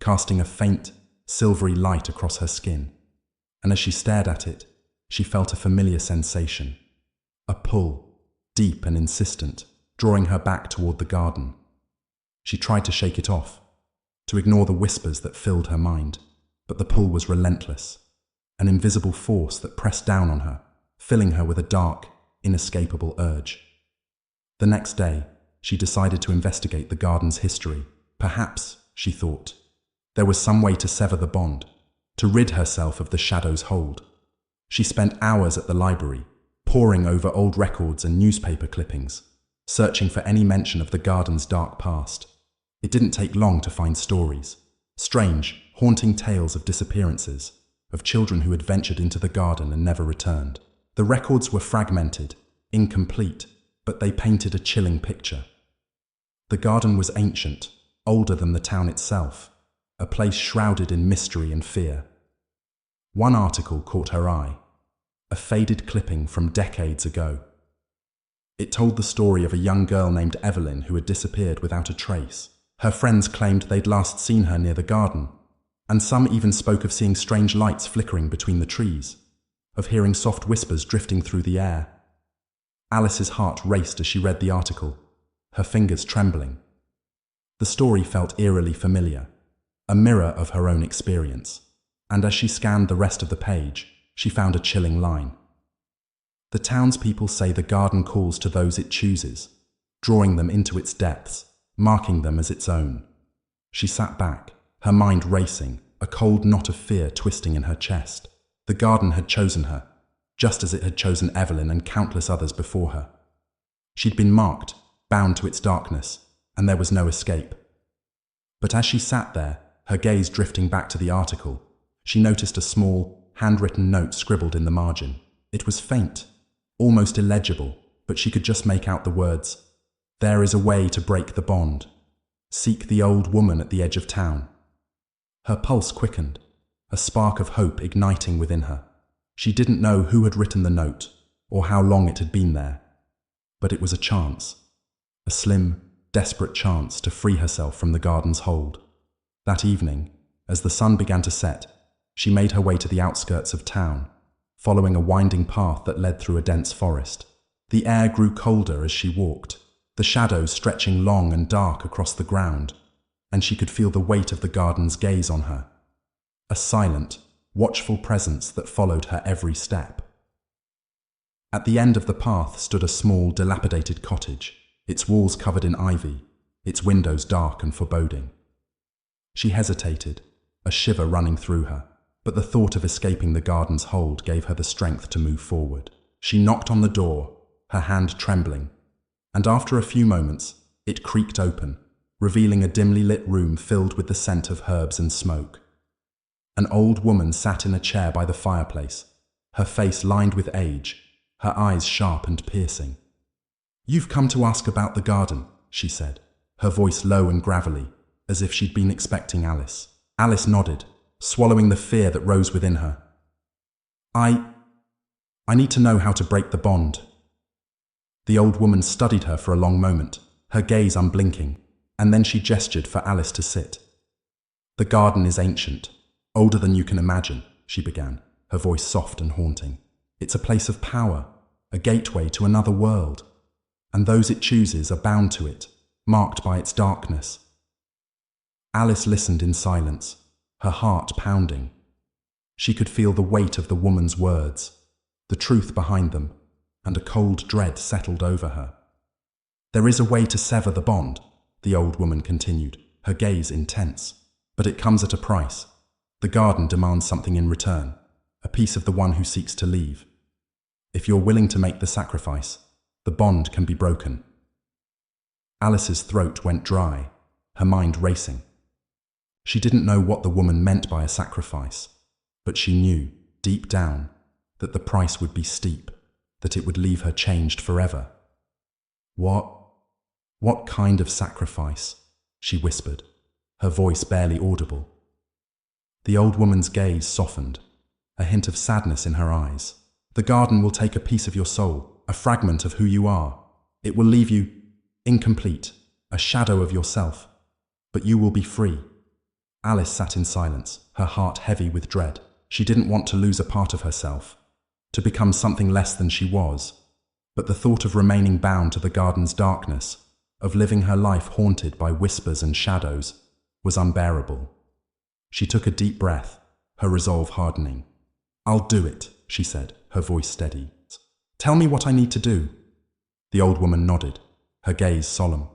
casting a faint, silvery light across her skin, and as she stared at it, she felt a familiar sensation, a pull, deep and insistent, drawing her back toward the garden. She tried to shake it off, to ignore the whispers that filled her mind, but the pull was relentless, an invisible force that pressed down on her, filling her with a dark, inescapable urge. The next day, she decided to investigate the garden's history. Perhaps, she thought, there was some way to sever the bond, to rid herself of the shadow's hold. She spent hours at the library, poring over old records and newspaper clippings, searching for any mention of the garden's dark past. It didn't take long to find stories, strange, haunting tales of disappearances, of children who had ventured into the garden and never returned. The records were fragmented, incomplete, but they painted a chilling picture. The garden was ancient, older than the town itself, a place shrouded in mystery and fear. One article caught her eye, a faded clipping from decades ago. It told the story of a young girl named Evelyn who had disappeared without a trace. Her friends claimed they'd last seen her near the garden, and some even spoke of seeing strange lights flickering between the trees, of hearing soft whispers drifting through the air. Alice's heart raced as she read the article, her fingers trembling. The story felt eerily familiar, a mirror of her own experience, and as she scanned the rest of the page, she found a chilling line. The townspeople say the garden calls to those it chooses, drawing them into its depths, marking them as its own. She sat back, her mind racing, a cold knot of fear twisting in her chest. The garden had chosen her, just as it had chosen Evelyn and countless others before her. She'd been marked, bound to its darkness, and there was no escape. But as she sat there, her gaze drifting back to the article, she noticed a small, handwritten note scribbled in the margin. It was faint, almost illegible, but she could just make out the words, "There is a way to break the bond. Seek the old woman at the edge of town." Her pulse quickened, a spark of hope igniting within her. She didn't know who had written the note, or how long it had been there. But it was a chance, a slim, desperate chance to free herself from the garden's hold. That evening, as the sun began to set, she made her way to the outskirts of town, following a winding path that led through a dense forest. The air grew colder as she walked, the shadows stretching long and dark across the ground, and she could feel the weight of the garden's gaze on her, a silent, watchful presence that followed her every step. At the end of the path stood a small, dilapidated cottage, its walls covered in ivy, its windows dark and foreboding. She hesitated, a shiver running through her, but the thought of escaping the garden's hold gave her the strength to move forward. She knocked on the door, her hand trembling, and after a few moments, it creaked open, revealing a dimly lit room filled with the scent of herbs and smoke. An old woman sat in a chair by the fireplace, her face lined with age, her eyes sharp and piercing. "You've come to ask about the garden," she said, her voice low and gravelly, as if she'd been expecting Alice. Alice nodded, swallowing the fear that rose within her. I need to know how to break the bond." The old woman studied her for a long moment, her gaze unblinking, and then she gestured for Alice to sit. "The garden is ancient, older than you can imagine," she began, her voice soft and haunting. "It's a place of power, a gateway to another world, and those it chooses are bound to it, marked by its darkness." Alice listened in silence, her heart pounding. She could feel the weight of the woman's words, the truth behind them, and a cold dread settled over her. "There is a way to sever the bond," the old woman continued, her gaze intense. "But it comes at a price. The garden demands something in return, a piece of the one who seeks to leave. If you're willing to make the sacrifice, the bond can be broken." Alice's throat went dry, her mind racing. She didn't know what the woman meant by a sacrifice, but she knew, deep down, that the price would be steep, that it would leave her changed forever. What kind of sacrifice?" she whispered, her voice barely audible. The old woman's gaze softened, a hint of sadness in her eyes. "The garden will take a piece of your soul, a fragment of who you are. It will leave you incomplete, a shadow of yourself, but you will be free." Alice sat in silence, her heart heavy with dread. She didn't want to lose a part of herself, to become something less than she was, but the thought of remaining bound to the garden's darkness, of living her life haunted by whispers and shadows, was unbearable. She took a deep breath, her resolve hardening. "I'll do it," she said, her voice steady. "Tell me what I need to do." The old woman nodded, her gaze solemn.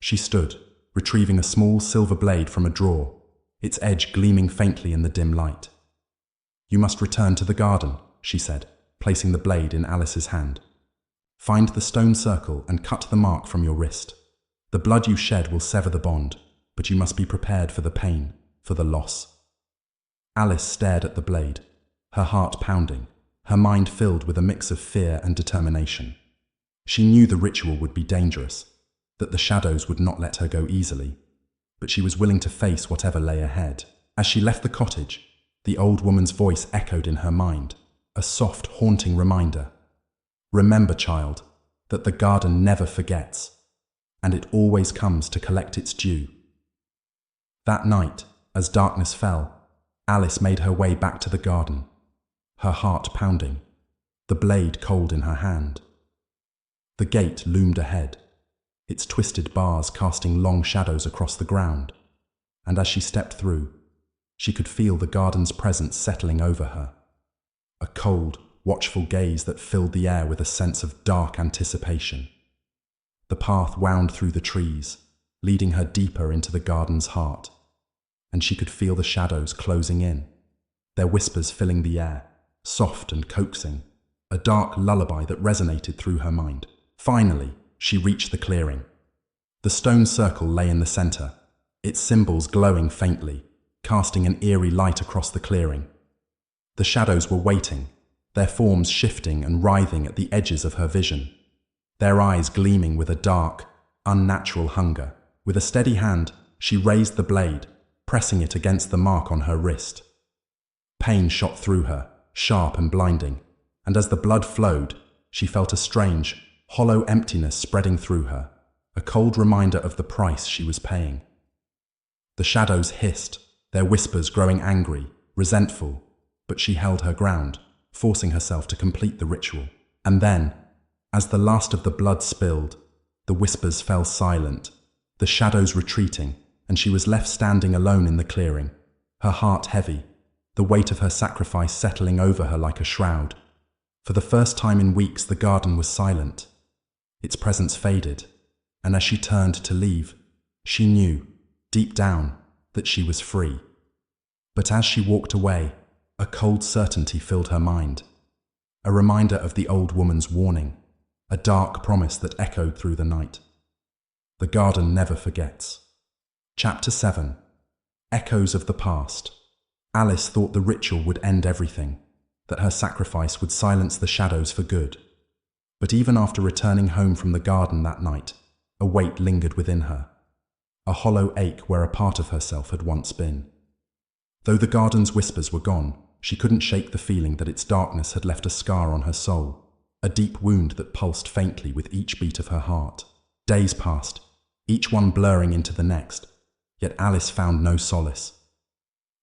She stood, retrieving a small silver blade from a drawer, its edge gleaming faintly in the dim light. "You must return to the garden," she said, placing the blade in Alice's hand. "Find the stone circle and cut the mark from your wrist. The blood you shed will sever the bond, but you must be prepared for the pain, for the loss." Alice stared at the blade, her heart pounding, her mind filled with a mix of fear and determination. She knew the ritual would be dangerous, that the shadows would not let her go easily, but she was willing to face whatever lay ahead. As she left the cottage, the old woman's voice echoed in her mind, a soft, haunting reminder. "Remember, child, that the garden never forgets, and it always comes to collect its due." That night, as darkness fell, Alice made her way back to the garden, her heart pounding, the blade cold in her hand. The gate loomed ahead, its twisted bars casting long shadows across the ground, and as she stepped through, she could feel the garden's presence settling over her, a cold, watchful gaze that filled the air with a sense of dark anticipation. The path wound through the trees, leading her deeper into the garden's heart, and she could feel the shadows closing in, their whispers filling the air, soft and coaxing, a dark lullaby that resonated through her mind. Finally, she reached the clearing. The stone circle lay in the center, its symbols glowing faintly, casting an eerie light across the clearing. The shadows were waiting, their forms shifting and writhing at the edges of her vision, their eyes gleaming with a dark, unnatural hunger. With a steady hand, she raised the blade, pressing it against the mark on her wrist. Pain shot through her, sharp and blinding, and as the blood flowed, she felt a strange, hollow emptiness spreading through her, a cold reminder of the price she was paying. The shadows hissed, their whispers growing angry, resentful, but she held her ground, forcing herself to complete the ritual. And then, as the last of the blood spilled, the whispers fell silent, the shadows retreating, and she was left standing alone in the clearing, her heart heavy, the weight of her sacrifice settling over her like a shroud. For the first time in weeks, the garden was silent. Its presence faded, and as she turned to leave, she knew, deep down, that she was free. But as she walked away, a cold certainty filled her mind. A reminder of the old woman's warning, a dark promise that echoed through the night. The garden never forgets. Chapter 7. Echoes of the Past. Alice thought the ritual would end everything, that her sacrifice would silence the shadows for good. But even after returning home from the garden that night, a weight lingered within her, a hollow ache where a part of herself had once been. Though the garden's whispers were gone, she couldn't shake the feeling that its darkness had left a scar on her soul, a deep wound that pulsed faintly with each beat of her heart. Days passed, each one blurring into the next, yet Alice found no solace.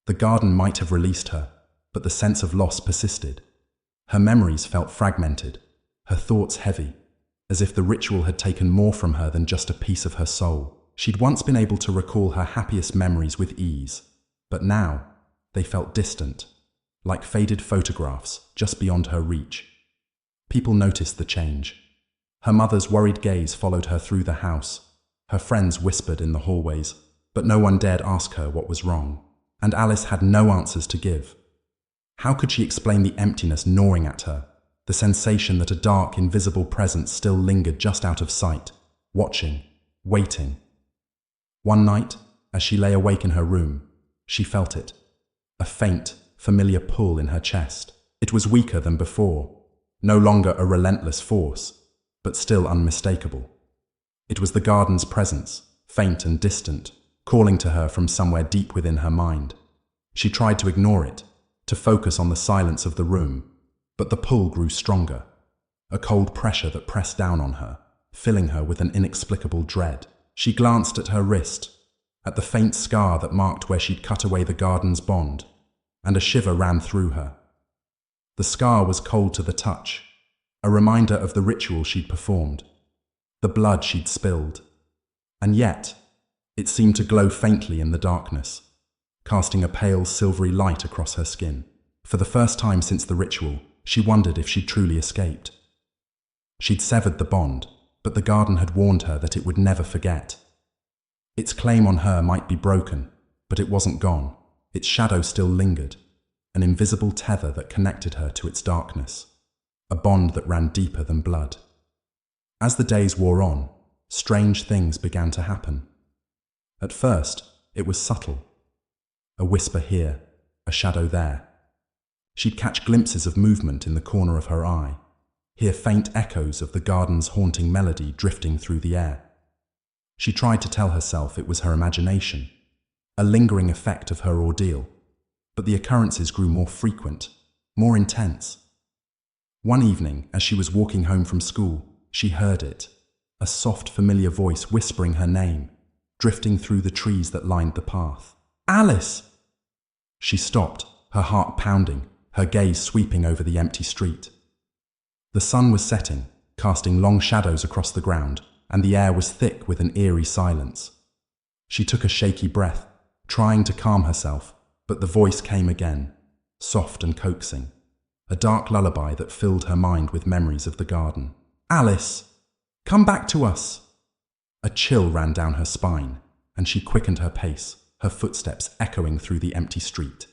The garden might have released her, but the sense of loss persisted. Her memories felt fragmented, her thoughts heavy, as if the ritual had taken more from her than just a piece of her soul. She'd once been able to recall her happiest memories with ease, but now they felt distant, like faded photographs just beyond her reach. People noticed the change. Her mother's worried gaze followed her through the house. Her friends whispered in the hallways, but no one dared ask her what was wrong, and Alice had no answers to give. How could she explain the emptiness gnawing at her, the sensation that a dark, invisible presence still lingered just out of sight, watching, waiting? One night, as she lay awake in her room, she felt it, a faint, familiar pull in her chest. It was weaker than before, no longer a relentless force, but still unmistakable. It was the garden's presence, faint and distant, calling to her from somewhere deep within her mind. She tried to ignore it, to focus on the silence of the room, but the pull grew stronger, a cold pressure that pressed down on her, filling her with an inexplicable dread. She glanced at her wrist, at the faint scar that marked where she'd cut away the garden's bond, and a shiver ran through her. The scar was cold to the touch, a reminder of the ritual she'd performed, the blood she'd spilled. And yet, it seemed to glow faintly in the darkness, casting a pale, silvery light across her skin. For the first time since the ritual, she wondered if she'd truly escaped. She'd severed the bond, but the garden had warned her that it would never forget. Its claim on her might be broken, but it wasn't gone. Its shadow still lingered, an invisible tether that connected her to its darkness, a bond that ran deeper than blood. As the days wore on, strange things began to happen. At first, it was subtle. A whisper here, a shadow there. She'd catch glimpses of movement in the corner of her eye, hear faint echoes of the garden's haunting melody drifting through the air. She tried to tell herself it was her imagination, a lingering effect of her ordeal, but the occurrences grew more frequent, more intense. One evening, as she was walking home from school, she heard it, a soft, familiar voice whispering her name, drifting through the trees that lined the path. "Alice!" She stopped, her heart pounding, her gaze sweeping over the empty street. The sun was setting, casting long shadows across the ground, and the air was thick with an eerie silence. She took a shaky breath, trying to calm herself, but the voice came again, soft and coaxing, a dark lullaby that filled her mind with memories of the garden. "Alice, come back to us!" A chill ran down her spine, and she quickened her pace, her footsteps echoing through the empty street.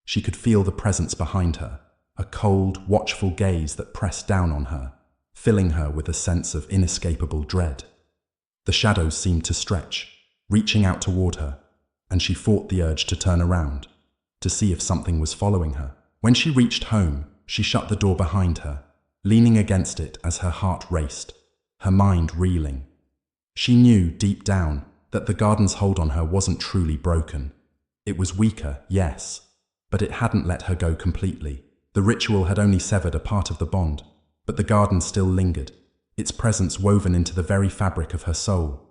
She could feel the presence behind her, a cold, watchful gaze that pressed down on her, filling her with a sense of inescapable dread. The shadows seemed to stretch, reaching out toward her, and she fought the urge to turn around, to see if something was following her. When she reached home, she shut the door behind her, leaning against it as her heart raced, her mind reeling. She knew, deep down, that the garden's hold on her wasn't truly broken. It was weaker, yes, but it hadn't let her go completely. The ritual had only severed a part of the bond, But the garden still lingered, its presence woven into the very fabric of her soul.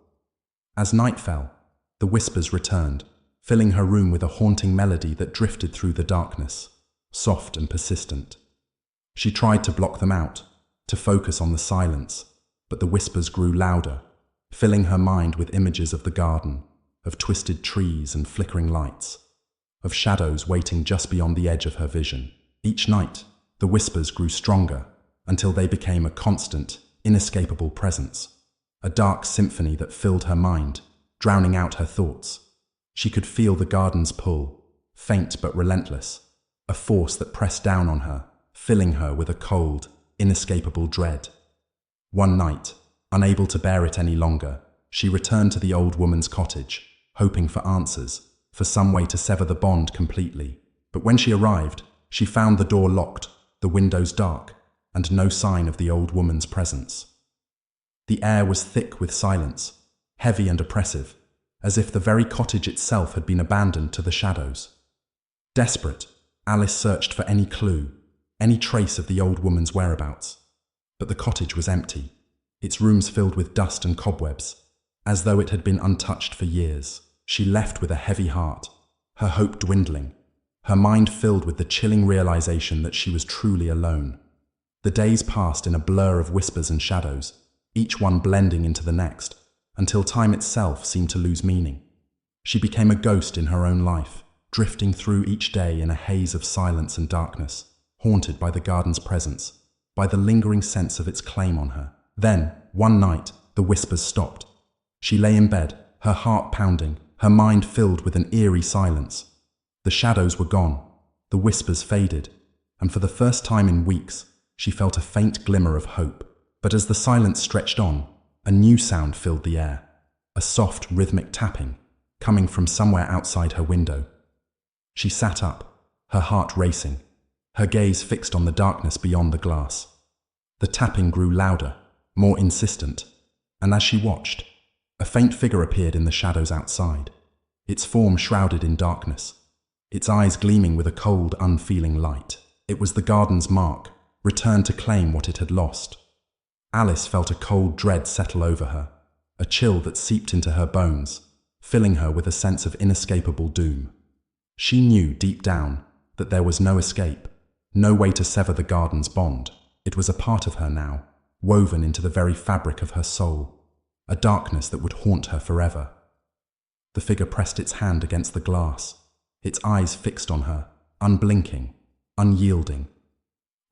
As night fell, the whispers returned, filling her room with a haunting melody that drifted through the darkness, soft and persistent. She tried to block them out, to focus on the silence, but the whispers grew louder, filling her mind with images of the garden, of twisted trees and flickering lights, of shadows waiting just beyond the edge of her vision. Each night, the whispers grew stronger, until they became a constant, inescapable presence, a dark symphony that filled her mind, drowning out her thoughts. She could feel the garden's pull, faint but relentless, a force that pressed down on her, filling her with a cold, inescapable dread. One night, unable to bear it any longer, she returned to the old woman's cottage, hoping for answers, for some way to sever the bond completely. But when she arrived, she found the door locked, the windows dark, and no sign of the old woman's presence. The air was thick with silence, heavy and oppressive, as if the very cottage itself had been abandoned to the shadows. Desperate, Alice searched for any clue, any trace of the old woman's whereabouts. But the cottage was empty, its rooms filled with dust and cobwebs, as though it had been untouched for years. She left with a heavy heart, her hope dwindling, her mind filled with the chilling realization that she was truly alone. The days passed in a blur of whispers and shadows, each one blending into the next, until time itself seemed to lose meaning. She became a ghost in her own life, drifting through each day in a haze of silence and darkness, haunted by the garden's presence, by the lingering sense of its claim on her. Then, one night, the whispers stopped. She lay in bed, her heart pounding, her mind filled with an eerie silence. The shadows were gone, the whispers faded, and for the first time in weeks, she felt a faint glimmer of hope. But as the silence stretched on, a new sound filled the air, a soft, rhythmic tapping, coming from somewhere outside her window. She sat up, her heart racing, her gaze fixed on the darkness beyond the glass. The tapping grew louder, more insistent, and as she watched, a faint figure appeared in the shadows outside, its form shrouded in darkness, its eyes gleaming with a cold, unfeeling light. It was the garden's mark, returned to claim what it had lost. Alice felt a cold dread settle over her, a chill that seeped into her bones, filling her with a sense of inescapable doom. She knew deep down that there was no escape, no way to sever the garden's bond. It was a part of her now, woven into the very fabric of her soul, a darkness that would haunt her forever. The figure pressed its hand against the glass, its eyes fixed on her, unblinking, unyielding.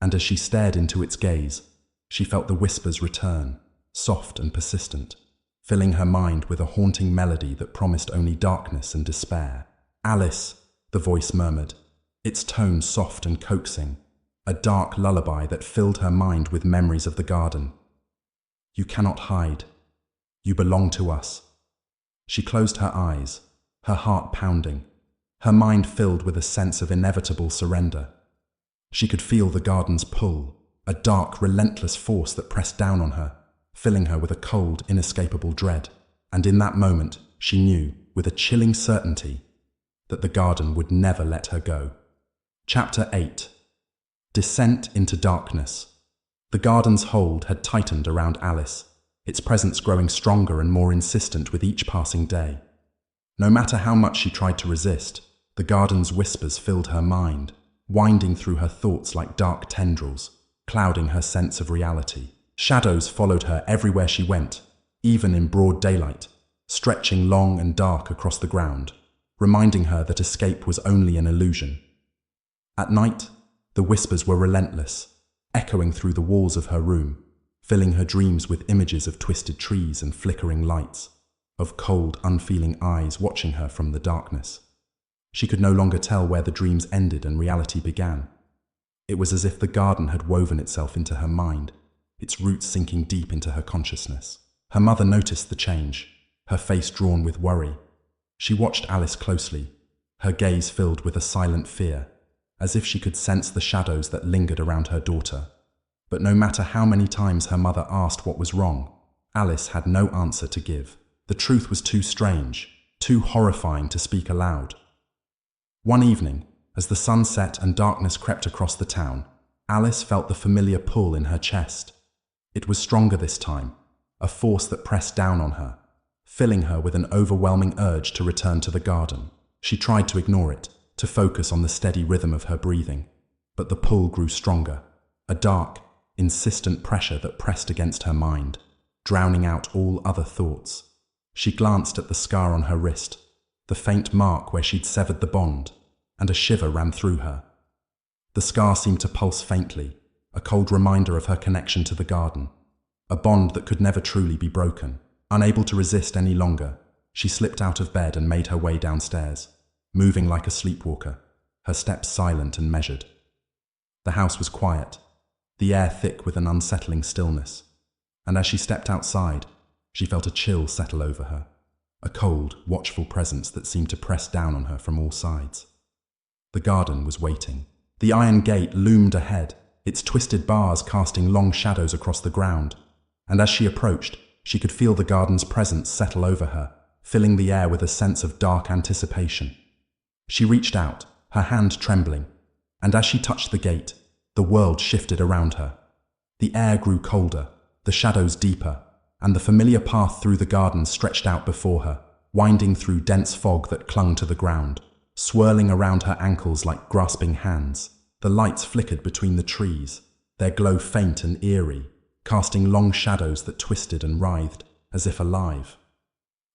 And as she stared into its gaze, she felt the whispers return, soft and persistent, filling her mind with a haunting melody that promised only darkness and despair. "Alice," the voice murmured, its tone soft and coaxing, a dark lullaby that filled her mind with memories of the garden. "You cannot hide. You belong to us." She closed her eyes, her heart pounding, her mind filled with a sense of inevitable surrender. She could feel the garden's pull, a dark, relentless force that pressed down on her, filling her with a cold, inescapable dread. And in that moment, she knew, with a chilling certainty, that the garden would never let her go. Chapter 8. Descent into Darkness. The garden's hold had tightened around Alice, its presence growing stronger and more insistent with each passing day. No matter how much she tried to resist, the garden's whispers filled her mind, winding through her thoughts like dark tendrils, clouding her sense of reality. Shadows followed her everywhere she went, even in broad daylight, stretching long and dark across the ground, reminding her that escape was only an illusion. At night, the whispers were relentless, echoing through the walls of her room, filling her dreams with images of twisted trees and flickering lights, of cold, unfeeling eyes watching her from the darkness. She could no longer tell where the dreams ended and reality began. It was as if the garden had woven itself into her mind, its roots sinking deep into her consciousness. Her mother noticed the change, her face drawn with worry. She watched Alice closely, her gaze filled with a silent fear, as if she could sense the shadows that lingered around her daughter. But no matter how many times her mother asked what was wrong, Alice had no answer to give. The truth was too strange, too horrifying to speak aloud. One evening, as the sun set and darkness crept across the town, Alice felt the familiar pull in her chest. It was stronger this time, a force that pressed down on her, filling her with an overwhelming urge to return to the garden. She tried to ignore it, to focus on the steady rhythm of her breathing, but the pull grew stronger, a dark, insistent pressure that pressed against her mind, drowning out all other thoughts. She glanced at the scar on her wrist, the faint mark where she'd severed the bond, and a shiver ran through her. The scar seemed to pulse faintly, a cold reminder of her connection to the garden, a bond that could never truly be broken. Unable to resist any longer, she slipped out of bed and made her way downstairs, moving like a sleepwalker, her steps silent and measured. The house was quiet, the air thick with an unsettling stillness, and as she stepped outside, she felt a chill settle over her, a cold, watchful presence that seemed to press down on her from all sides. The garden was waiting. The iron gate loomed ahead, its twisted bars casting long shadows across the ground, and as she approached, she could feel the garden's presence settle over her, filling the air with a sense of dark anticipation. She reached out, her hand trembling, and as she touched the gate, the world shifted around her. The air grew colder, the shadows deeper, and the familiar path through the garden stretched out before her, winding through dense fog that clung to the ground, swirling around her ankles like grasping hands. The lights flickered between the trees, their glow faint and eerie, casting long shadows that twisted and writhed, as if alive.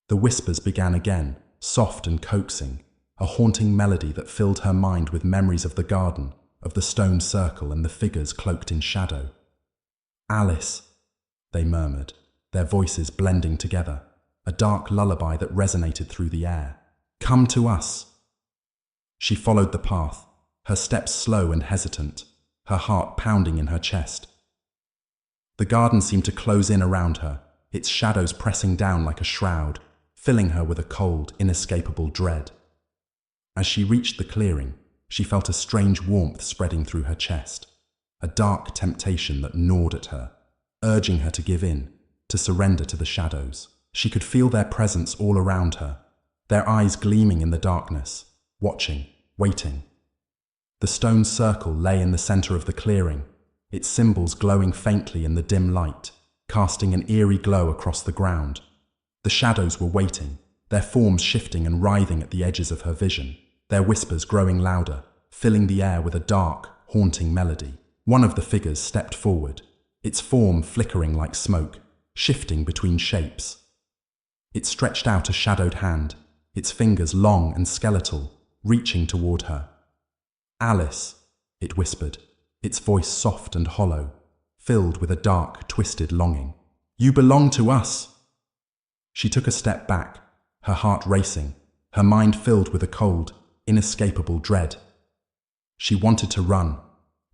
The whispers began again, soft and coaxing, a haunting melody that filled her mind with memories of the garden, of the stone circle and the figures cloaked in shadow. "Alice," they murmured, their voices blending together, a dark lullaby that resonated through the air. "Come to us." She followed the path, her steps slow and hesitant, her heart pounding in her chest. The garden seemed to close in around her, its shadows pressing down like a shroud, filling her with a cold, inescapable dread. As she reached the clearing, she felt a strange warmth spreading through her chest, a dark temptation that gnawed at her, urging her to give in, to surrender to the shadows. She could feel their presence all around her, their eyes gleaming in the darkness, watching, waiting. The stone circle lay in the center of the clearing, its symbols glowing faintly in the dim light, casting an eerie glow across the ground. The shadows were waiting, their forms shifting and writhing at the edges of her vision, their whispers growing louder, filling the air with a dark, haunting melody. One of the figures stepped forward, its form flickering like smoke, shifting between shapes. It stretched out a shadowed hand, its fingers long and skeletal, reaching toward her. "Alice," it whispered, its voice soft and hollow, filled with a dark, twisted longing. "You belong to us." She took a step back, her heart racing, her mind filled with a cold, inescapable dread. She wanted to run,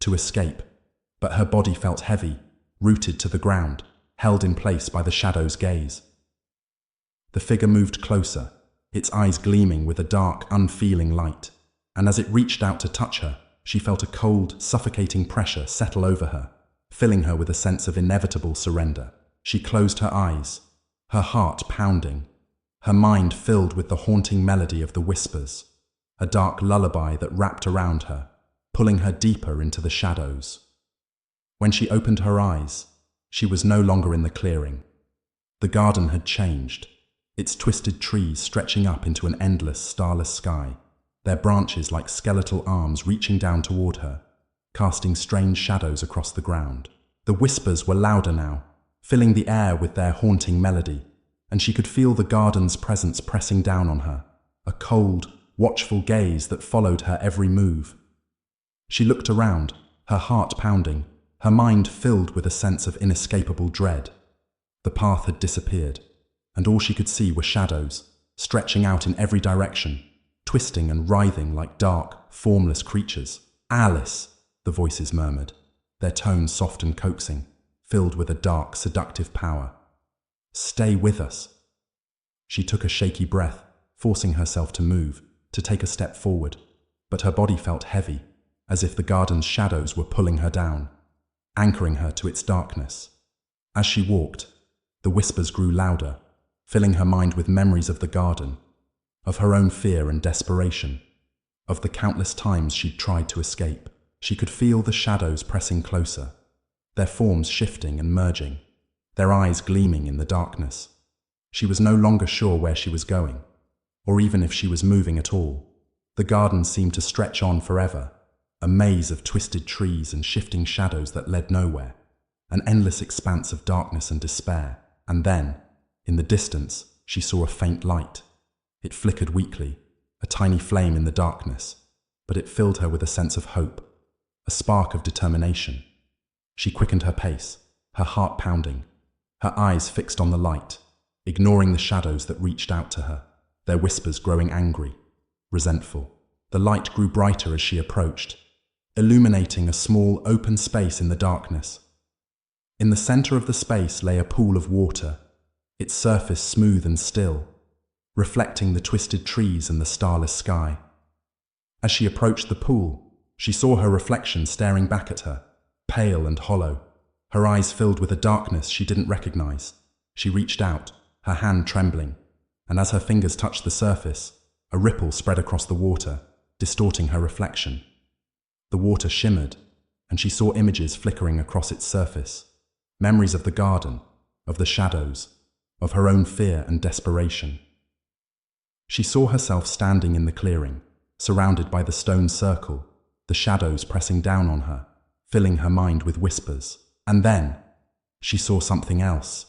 to escape, but her body felt heavy, rooted to the ground, held in place by the shadow's gaze. The figure moved closer, its eyes gleaming with a dark, unfeeling light, and as it reached out to touch her, she felt a cold, suffocating pressure settle over her, filling her with a sense of inevitable surrender. She closed her eyes, her heart pounding, her mind filled with the haunting melody of the whispers, a dark lullaby that wrapped around her, pulling her deeper into the shadows. When she opened her eyes, she was no longer in the clearing. The garden had changed, its twisted trees stretching up into an endless, starless sky, their branches like skeletal arms reaching down toward her, casting strange shadows across the ground. The whispers were louder now, filling the air with their haunting melody, and she could feel the garden's presence pressing down on her, a cold, watchful gaze that followed her every move. She looked around, her heart pounding, her mind filled with a sense of inescapable dread. The path had disappeared, and all she could see were shadows, stretching out in every direction, twisting and writhing like dark, formless creatures. "Alice," the voices murmured, their tones soft and coaxing, filled with a dark, seductive power. "Stay with us." She took a shaky breath, forcing herself to move, to take a step forward, but her body felt heavy, as if the garden's shadows were pulling her down, anchoring her to its darkness. As she walked, the whispers grew louder, filling her mind with memories of the garden, of her own fear and desperation, of the countless times she'd tried to escape. She could feel the shadows pressing closer, their forms shifting and merging, their eyes gleaming in the darkness. She was no longer sure where she was going, or even if she was moving at all. The garden seemed to stretch on forever, a maze of twisted trees and shifting shadows that led nowhere, an endless expanse of darkness and despair. And then, in the distance, she saw a faint light. It flickered weakly, a tiny flame in the darkness, but it filled her with a sense of hope, a spark of determination. She quickened her pace, her heart pounding, her eyes fixed on the light, ignoring the shadows that reached out to her, their whispers growing angry, resentful. The light grew brighter as she approached, illuminating a small, open space in the darkness. In the center of the space lay a pool of water, its surface smooth and still, reflecting the twisted trees and the starless sky. As she approached the pool, she saw her reflection staring back at her, pale and hollow, her eyes filled with a darkness she didn't recognize. She reached out, her hand trembling, and as her fingers touched the surface, a ripple spread across the water, distorting her reflection. The water shimmered, and she saw images flickering across its surface, memories of the garden, of the shadows, of her own fear and desperation. She saw herself standing in the clearing, surrounded by the stone circle, the shadows pressing down on her, filling her mind with whispers. And then, she saw something else.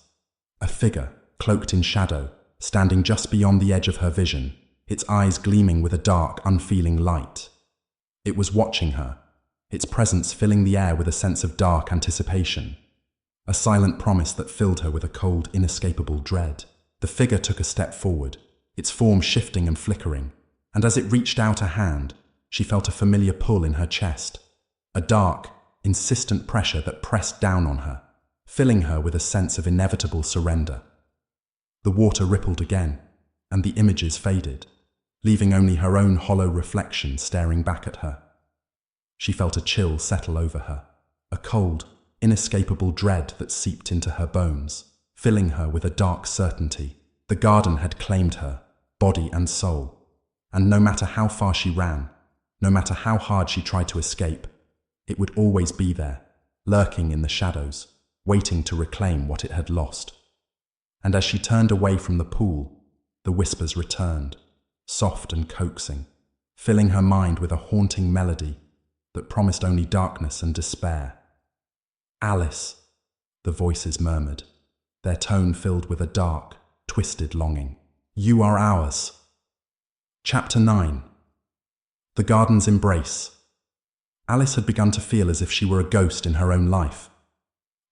A figure, cloaked in shadow, standing just beyond the edge of her vision, its eyes gleaming with a dark, unfeeling light. It was watching her, its presence filling the air with a sense of dark anticipation, a silent promise that filled her with a cold, inescapable dread. The figure took a step forward, its form shifting and flickering, and as it reached out a hand, she felt a familiar pull in her chest, a dark, insistent pressure that pressed down on her, filling her with a sense of inevitable surrender. The water rippled again, and the images faded, leaving only her own hollow reflection staring back at her. She felt a chill settle over her, a cold, inescapable dread that seeped into her bones, filling her with a dark certainty. The garden had claimed her, body and soul, and no matter how far she ran, no matter how hard she tried to escape, it would always be there, lurking in the shadows, waiting to reclaim what it had lost. And as she turned away from the pool, the whispers returned, soft and coaxing, filling her mind with a haunting melody that promised only darkness and despair. "Alice," the voices murmured, their tone filled with a dark, twisted longing. "You are ours." Chapter 9. The Garden's Embrace. Alice had begun to feel as if she were a ghost in her own life.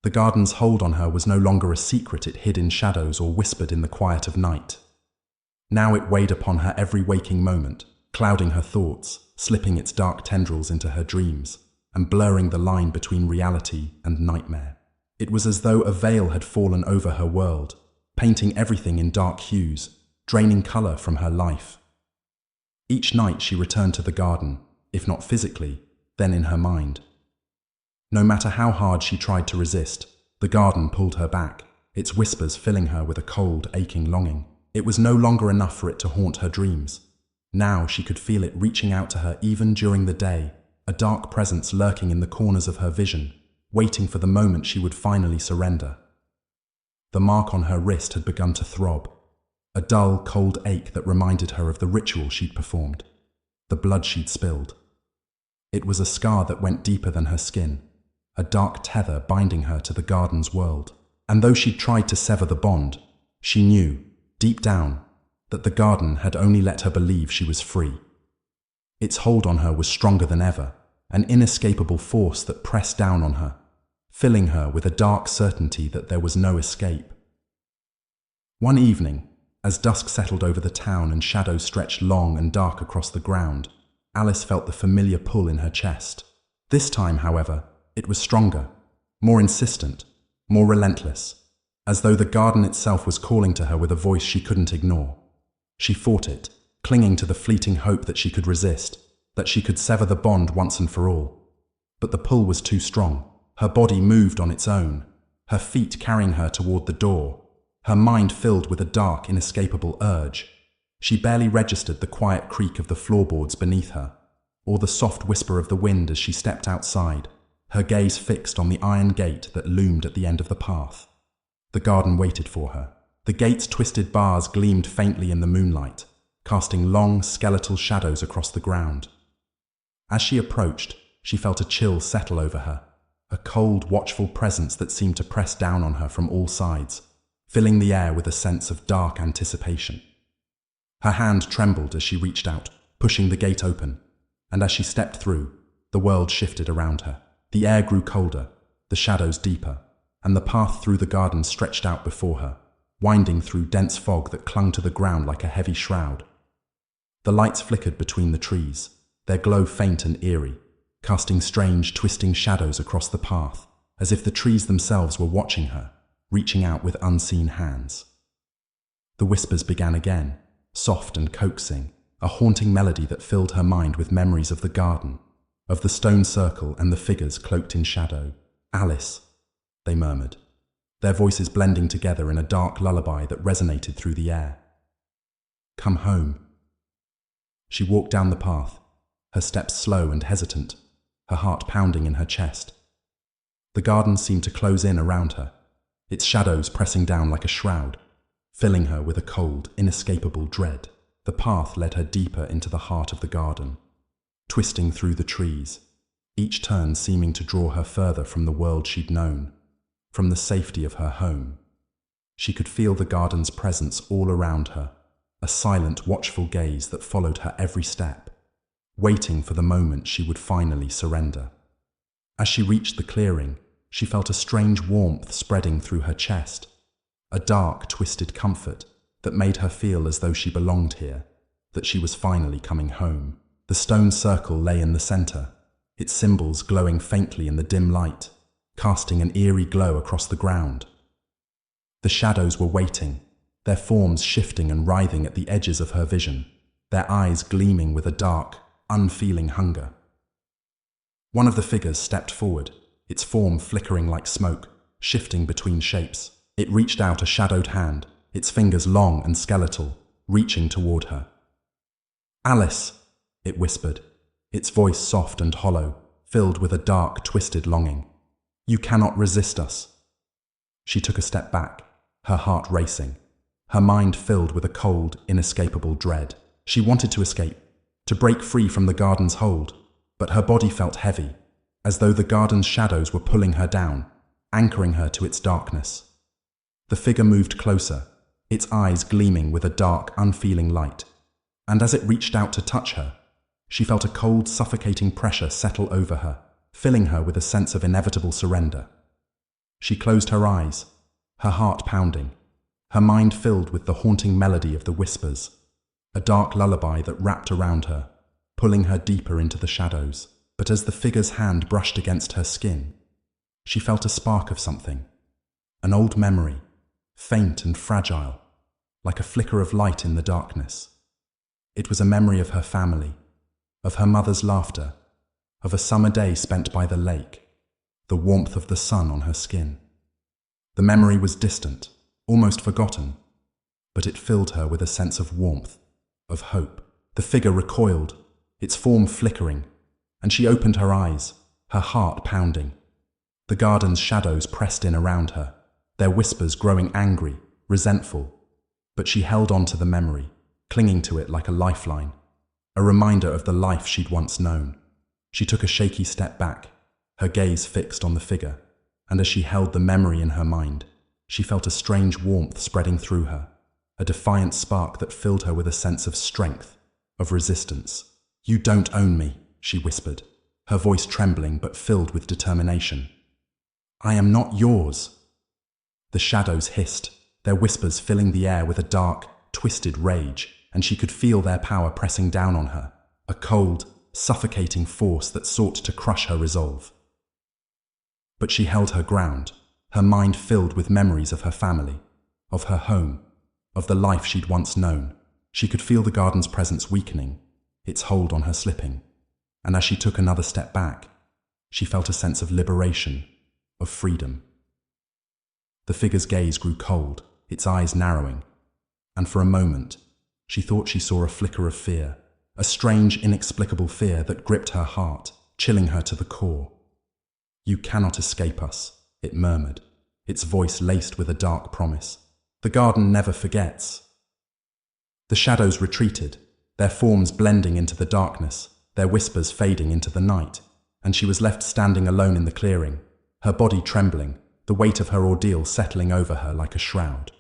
The garden's hold on her was no longer a secret it hid in shadows or whispered in the quiet of night. Now it weighed upon her every waking moment, clouding her thoughts, slipping its dark tendrils into her dreams, and blurring the line between reality and nightmare. It was as though a veil had fallen over her world, painting everything in dark hues, draining color from her life. Each night she returned to the garden, if not physically, then in her mind. No matter how hard she tried to resist, the garden pulled her back, its whispers filling her with a cold, aching longing. It was no longer enough for it to haunt her dreams. Now she could feel it reaching out to her even during the day, a dark presence lurking in the corners of her vision, waiting for the moment she would finally surrender. The mark on her wrist had begun to throb, a dull, cold ache that reminded her of the ritual she'd performed, the blood she'd spilled. It was a scar that went deeper than her skin, a dark tether binding her to the garden's world. And though she'd tried to sever the bond, she knew, deep down, that the garden had only let her believe she was free. Its hold on her was stronger than ever, an inescapable force that pressed down on her, filling her with a dark certainty that there was no escape. One evening, as dusk settled over the town and shadows stretched long and dark across the ground, Alice felt the familiar pull in her chest. This time, however, it was stronger, more insistent, more relentless, as though the garden itself was calling to her with a voice she couldn't ignore. She fought it, clinging to the fleeting hope that she could resist, that she could sever the bond once and for all. But the pull was too strong. Her body moved on its own, her feet carrying her toward the door, her mind filled with a dark, inescapable urge. She barely registered the quiet creak of the floorboards beneath her, or the soft whisper of the wind as she stepped outside, her gaze fixed on the iron gate that loomed at the end of the path. The garden waited for her. The gate's twisted bars gleamed faintly in the moonlight, casting long, skeletal shadows across the ground. As she approached, she felt a chill settle over her, a cold, watchful presence that seemed to press down on her from all sides, filling the air with a sense of dark anticipation. Her hand trembled as she reached out, pushing the gate open, and as she stepped through, the world shifted around her. The air grew colder, the shadows deeper, and the path through the garden stretched out before her, winding through dense fog that clung to the ground like a heavy shroud. The lights flickered between the trees, their glow faint and eerie, casting strange, twisting shadows across the path, as if the trees themselves were watching her, reaching out with unseen hands. The whispers began again, soft and coaxing, a haunting melody that filled her mind with memories of the garden, of the stone circle and the figures cloaked in shadow. "Alice," they murmured, their voices blending together in a dark lullaby that resonated through the air. "Come home." She walked down the path, her steps slow and hesitant, her heart pounding in her chest. The garden seemed to close in around her, its shadows pressing down like a shroud, filling her with a cold, inescapable dread. The path led her deeper into the heart of the garden, twisting through the trees, each turn seeming to draw her further from the world she'd known, from the safety of her home. She could feel the garden's presence all around her, a silent, watchful gaze that followed her every step, waiting for the moment she would finally surrender. As she reached the clearing, she felt a strange warmth spreading through her chest, a dark, twisted comfort that made her feel as though she belonged here, that she was finally coming home. The stone circle lay in the center, its symbols glowing faintly in the dim light, casting an eerie glow across the ground. The shadows were waiting, their forms shifting and writhing at the edges of her vision, their eyes gleaming with a dark, unfeeling hunger. One of the figures stepped forward, its form flickering like smoke, shifting between shapes. It reached out a shadowed hand, its fingers long and skeletal, reaching toward her. "Alice," it whispered, its voice soft and hollow, filled with a dark, twisted longing. "You cannot resist us." She took a step back, her heart racing, her mind filled with a cold, inescapable dread. She wanted to escape, to break free from the garden's hold, but her body felt heavy, as though the garden's shadows were pulling her down, anchoring her to its darkness. The figure moved closer, its eyes gleaming with a dark, unfeeling light, and as it reached out to touch her, she felt a cold, suffocating pressure settle over her, filling her with a sense of inevitable surrender. She closed her eyes, her heart pounding, her mind filled with the haunting melody of the whispers, a dark lullaby that wrapped around her, pulling her deeper into the shadows. But as the figure's hand brushed against her skin, she felt a spark of something, an old memory, faint and fragile, like a flicker of light in the darkness. It was a memory of her family, of her mother's laughter, of a summer day spent by the lake, the warmth of the sun on her skin. The memory was distant, almost forgotten, but it filled her with a sense of warmth, of hope. The figure recoiled, its form flickering, and she opened her eyes, her heart pounding. The garden's shadows pressed in around her, their whispers growing angry, resentful, but she held on to the memory, clinging to it like a lifeline, a reminder of the life she'd once known. She took a shaky step back, her gaze fixed on the figure, and as she held the memory in her mind, she felt a strange warmth spreading through her, a defiant spark that filled her with a sense of strength, of resistance. "You don't own me," she whispered, her voice trembling but filled with determination. "I am not yours." The shadows hissed, their whispers filling the air with a dark, twisted rage, and she could feel their power pressing down on her, a cold, suffocating force that sought to crush her resolve. But she held her ground, her mind filled with memories of her family, of her home, of the life she'd once known. She could feel the garden's presence weakening, its hold on her slipping, and as she took another step back, she felt a sense of liberation, of freedom. The figure's gaze grew cold, its eyes narrowing, and for a moment, she thought she saw a flicker of fear, a strange, inexplicable fear that gripped her heart, chilling her to the core. "You cannot escape us," it murmured, its voice laced with a dark promise. "The garden never forgets." The shadows retreated, their forms blending into the darkness, their whispers fading into the night, and she was left standing alone in the clearing, her body trembling, the weight of her ordeal settling over her like a shroud.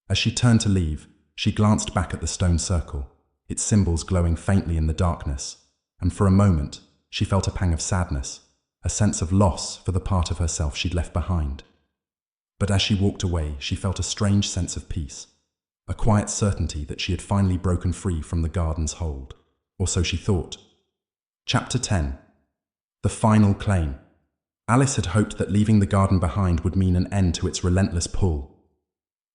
As she turned to leave, she glanced back at the stone circle, its symbols glowing faintly in the darkness, and for a moment she felt a pang of sadness, a sense of loss for the part of herself she'd left behind. But as she walked away, she felt a strange sense of peace, a quiet certainty that she had finally broken free from the garden's hold. Or so she thought. Chapter 10. The Final Claim. Alice had hoped that leaving the garden behind would mean an end to its relentless pull.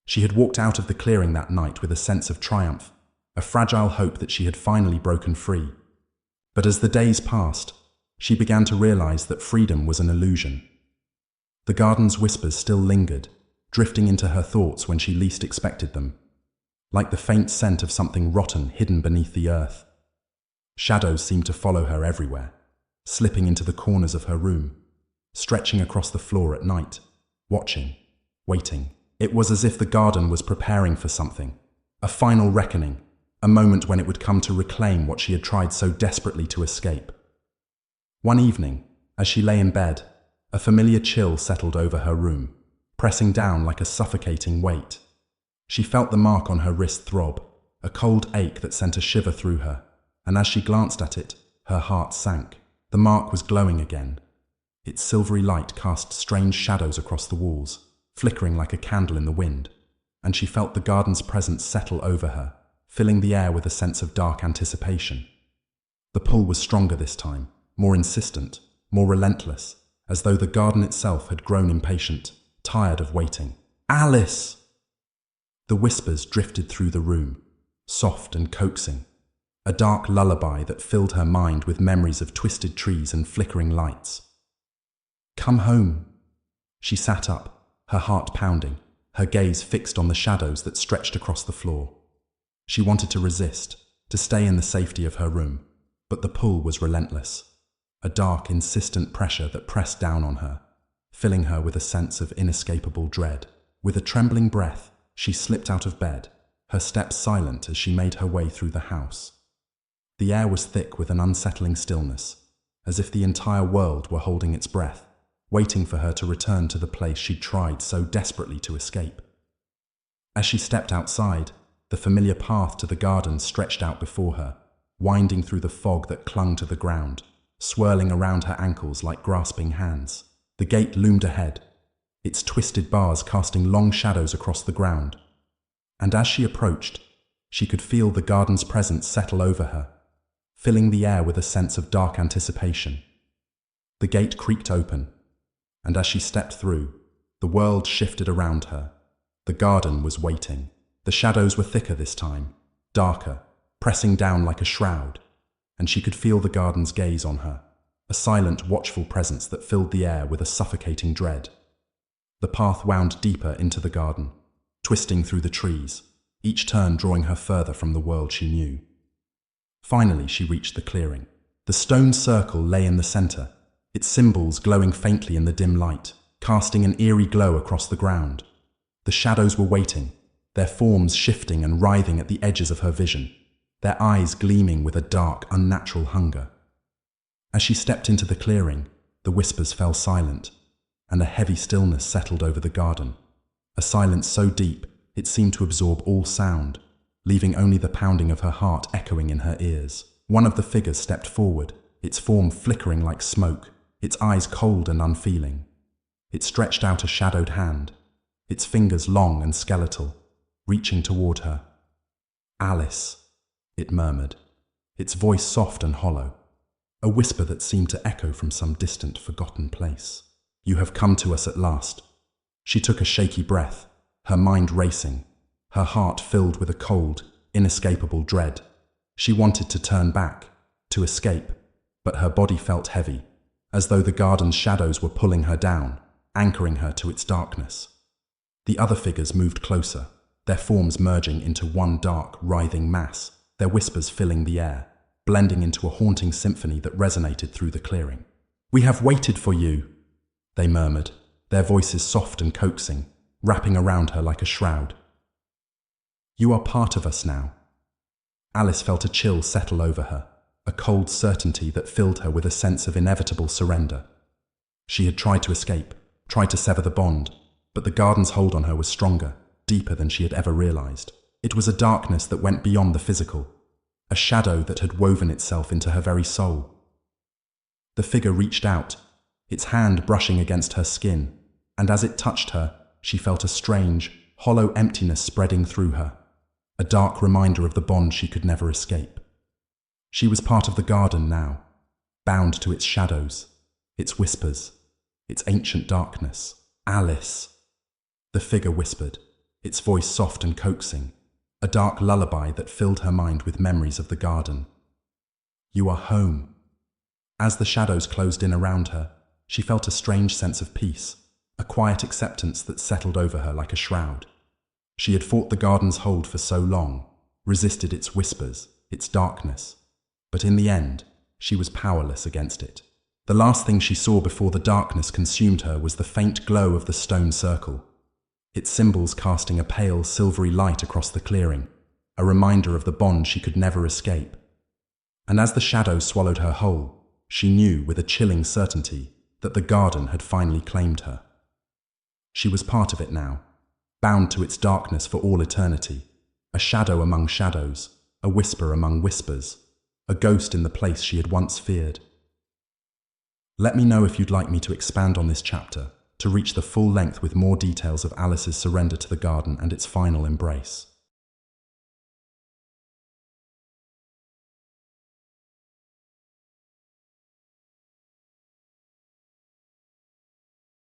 She had walked out of the clearing that night with a sense of triumph, a fragile hope that she had finally broken free. But as the days passed, she began to realize that freedom was an illusion. The garden's whispers still lingered, drifting into her thoughts when she least expected them, like the faint scent of something rotten hidden beneath the earth. Shadows seemed to follow her everywhere, slipping into the corners of her room, stretching across the floor at night, watching, waiting. It was as if the garden was preparing for something, a final reckoning, a moment when it would come to reclaim what she had tried so desperately to escape. One evening, as she lay in bed, a familiar chill settled over her room, pressing down like a suffocating weight. She felt the mark on her wrist throb, a cold ache that sent a shiver through her, and as she glanced at it, her heart sank. The mark was glowing again. Its silvery light cast strange shadows across the walls, flickering like a candle in the wind, and she felt the garden's presence settle over her, filling the air with a sense of dark anticipation. The pull was stronger this time, more insistent, more relentless, as though the garden itself had grown impatient, tired of waiting. "Alice!" The whispers drifted through the room, soft and coaxing, a dark lullaby that filled her mind with memories of twisted trees and flickering lights. "Come home." She sat up, her heart pounding, her gaze fixed on the shadows that stretched across the floor. She wanted to resist, to stay in the safety of her room, but the pull was relentless, a dark, insistent pressure that pressed down on her, filling her with a sense of inescapable dread. With a trembling breath, she slipped out of bed, her steps silent as she made her way through the house. The air was thick with an unsettling stillness, as if the entire world were holding its breath, waiting for her to return to the place she'd tried so desperately to escape. As she stepped outside, the familiar path to the garden stretched out before her, winding through the fog that clung to the ground, swirling around her ankles like grasping hands. The gate loomed ahead, its twisted bars casting long shadows across the ground. And as she approached, she could feel the garden's presence settle over her, filling the air with a sense of dark anticipation. The gate creaked open, and as she stepped through, the world shifted around her. The garden was waiting. The shadows were thicker this time, darker, pressing down like a shroud, and she could feel the garden's gaze on her, a silent, watchful presence that filled the air with a suffocating dread. The path wound deeper into the garden, twisting through the trees, each turn drawing her further from the world she knew. Finally, she reached the clearing. The stone circle lay in the center, its symbols glowing faintly in the dim light, casting an eerie glow across the ground. The shadows were waiting, their forms shifting and writhing at the edges of her vision, their eyes gleaming with a dark, unnatural hunger. As she stepped into the clearing, the whispers fell silent, and a heavy stillness settled over the garden, a silence so deep it seemed to absorb all sound, leaving only the pounding of her heart echoing in her ears. One of the figures stepped forward, its form flickering like smoke, its eyes cold and unfeeling. It stretched out a shadowed hand, its fingers long and skeletal, reaching toward her. "Alice," it murmured, its voice soft and hollow, a whisper that seemed to echo from some distant, forgotten place. "You have come to us at last." She took a shaky breath, her mind racing, her heart filled with a cold, inescapable dread. She wanted to turn back, to escape, but her body felt heavy, as though the garden's shadows were pulling her down, anchoring her to its darkness. The other figures moved closer, their forms merging into one dark, writhing mass, their whispers filling the air, blending into a haunting symphony that resonated through the clearing. "We have waited for you," they murmured, their voices soft and coaxing, wrapping around her like a shroud. "You are part of us now." Alice felt a chill settle over her, a cold certainty that filled her with a sense of inevitable surrender. She had tried to escape, tried to sever the bond, but the garden's hold on her was stronger, deeper than she had ever realized. It was a darkness that went beyond the physical, a shadow that had woven itself into her very soul. The figure reached out, its hand brushing against her skin, and as it touched her, she felt a strange, hollow emptiness spreading through her, a dark reminder of the bond she could never escape. She was part of the garden now, bound to its shadows, its whispers, its ancient darkness. "Alice," the figure whispered, its voice soft and coaxing, a dark lullaby that filled her mind with memories of the garden. "You are home." As the shadows closed in around her, she felt a strange sense of peace, a quiet acceptance that settled over her like a shroud. She had fought the garden's hold for so long, resisted its whispers, its darkness, but in the end, she was powerless against it. The last thing she saw before the darkness consumed her was the faint glow of the stone circle, its symbols casting a pale, silvery light across the clearing, a reminder of the bond she could never escape. And as the shadows swallowed her whole, she knew with a chilling certainty that the garden had finally claimed her. She was part of it now, bound to its darkness for all eternity, a shadow among shadows, a whisper among whispers, a ghost in the place she had once feared. Let me know if you'd like me to expand on this chapter, to reach the full length with more details of Alice's surrender to the garden and its final embrace.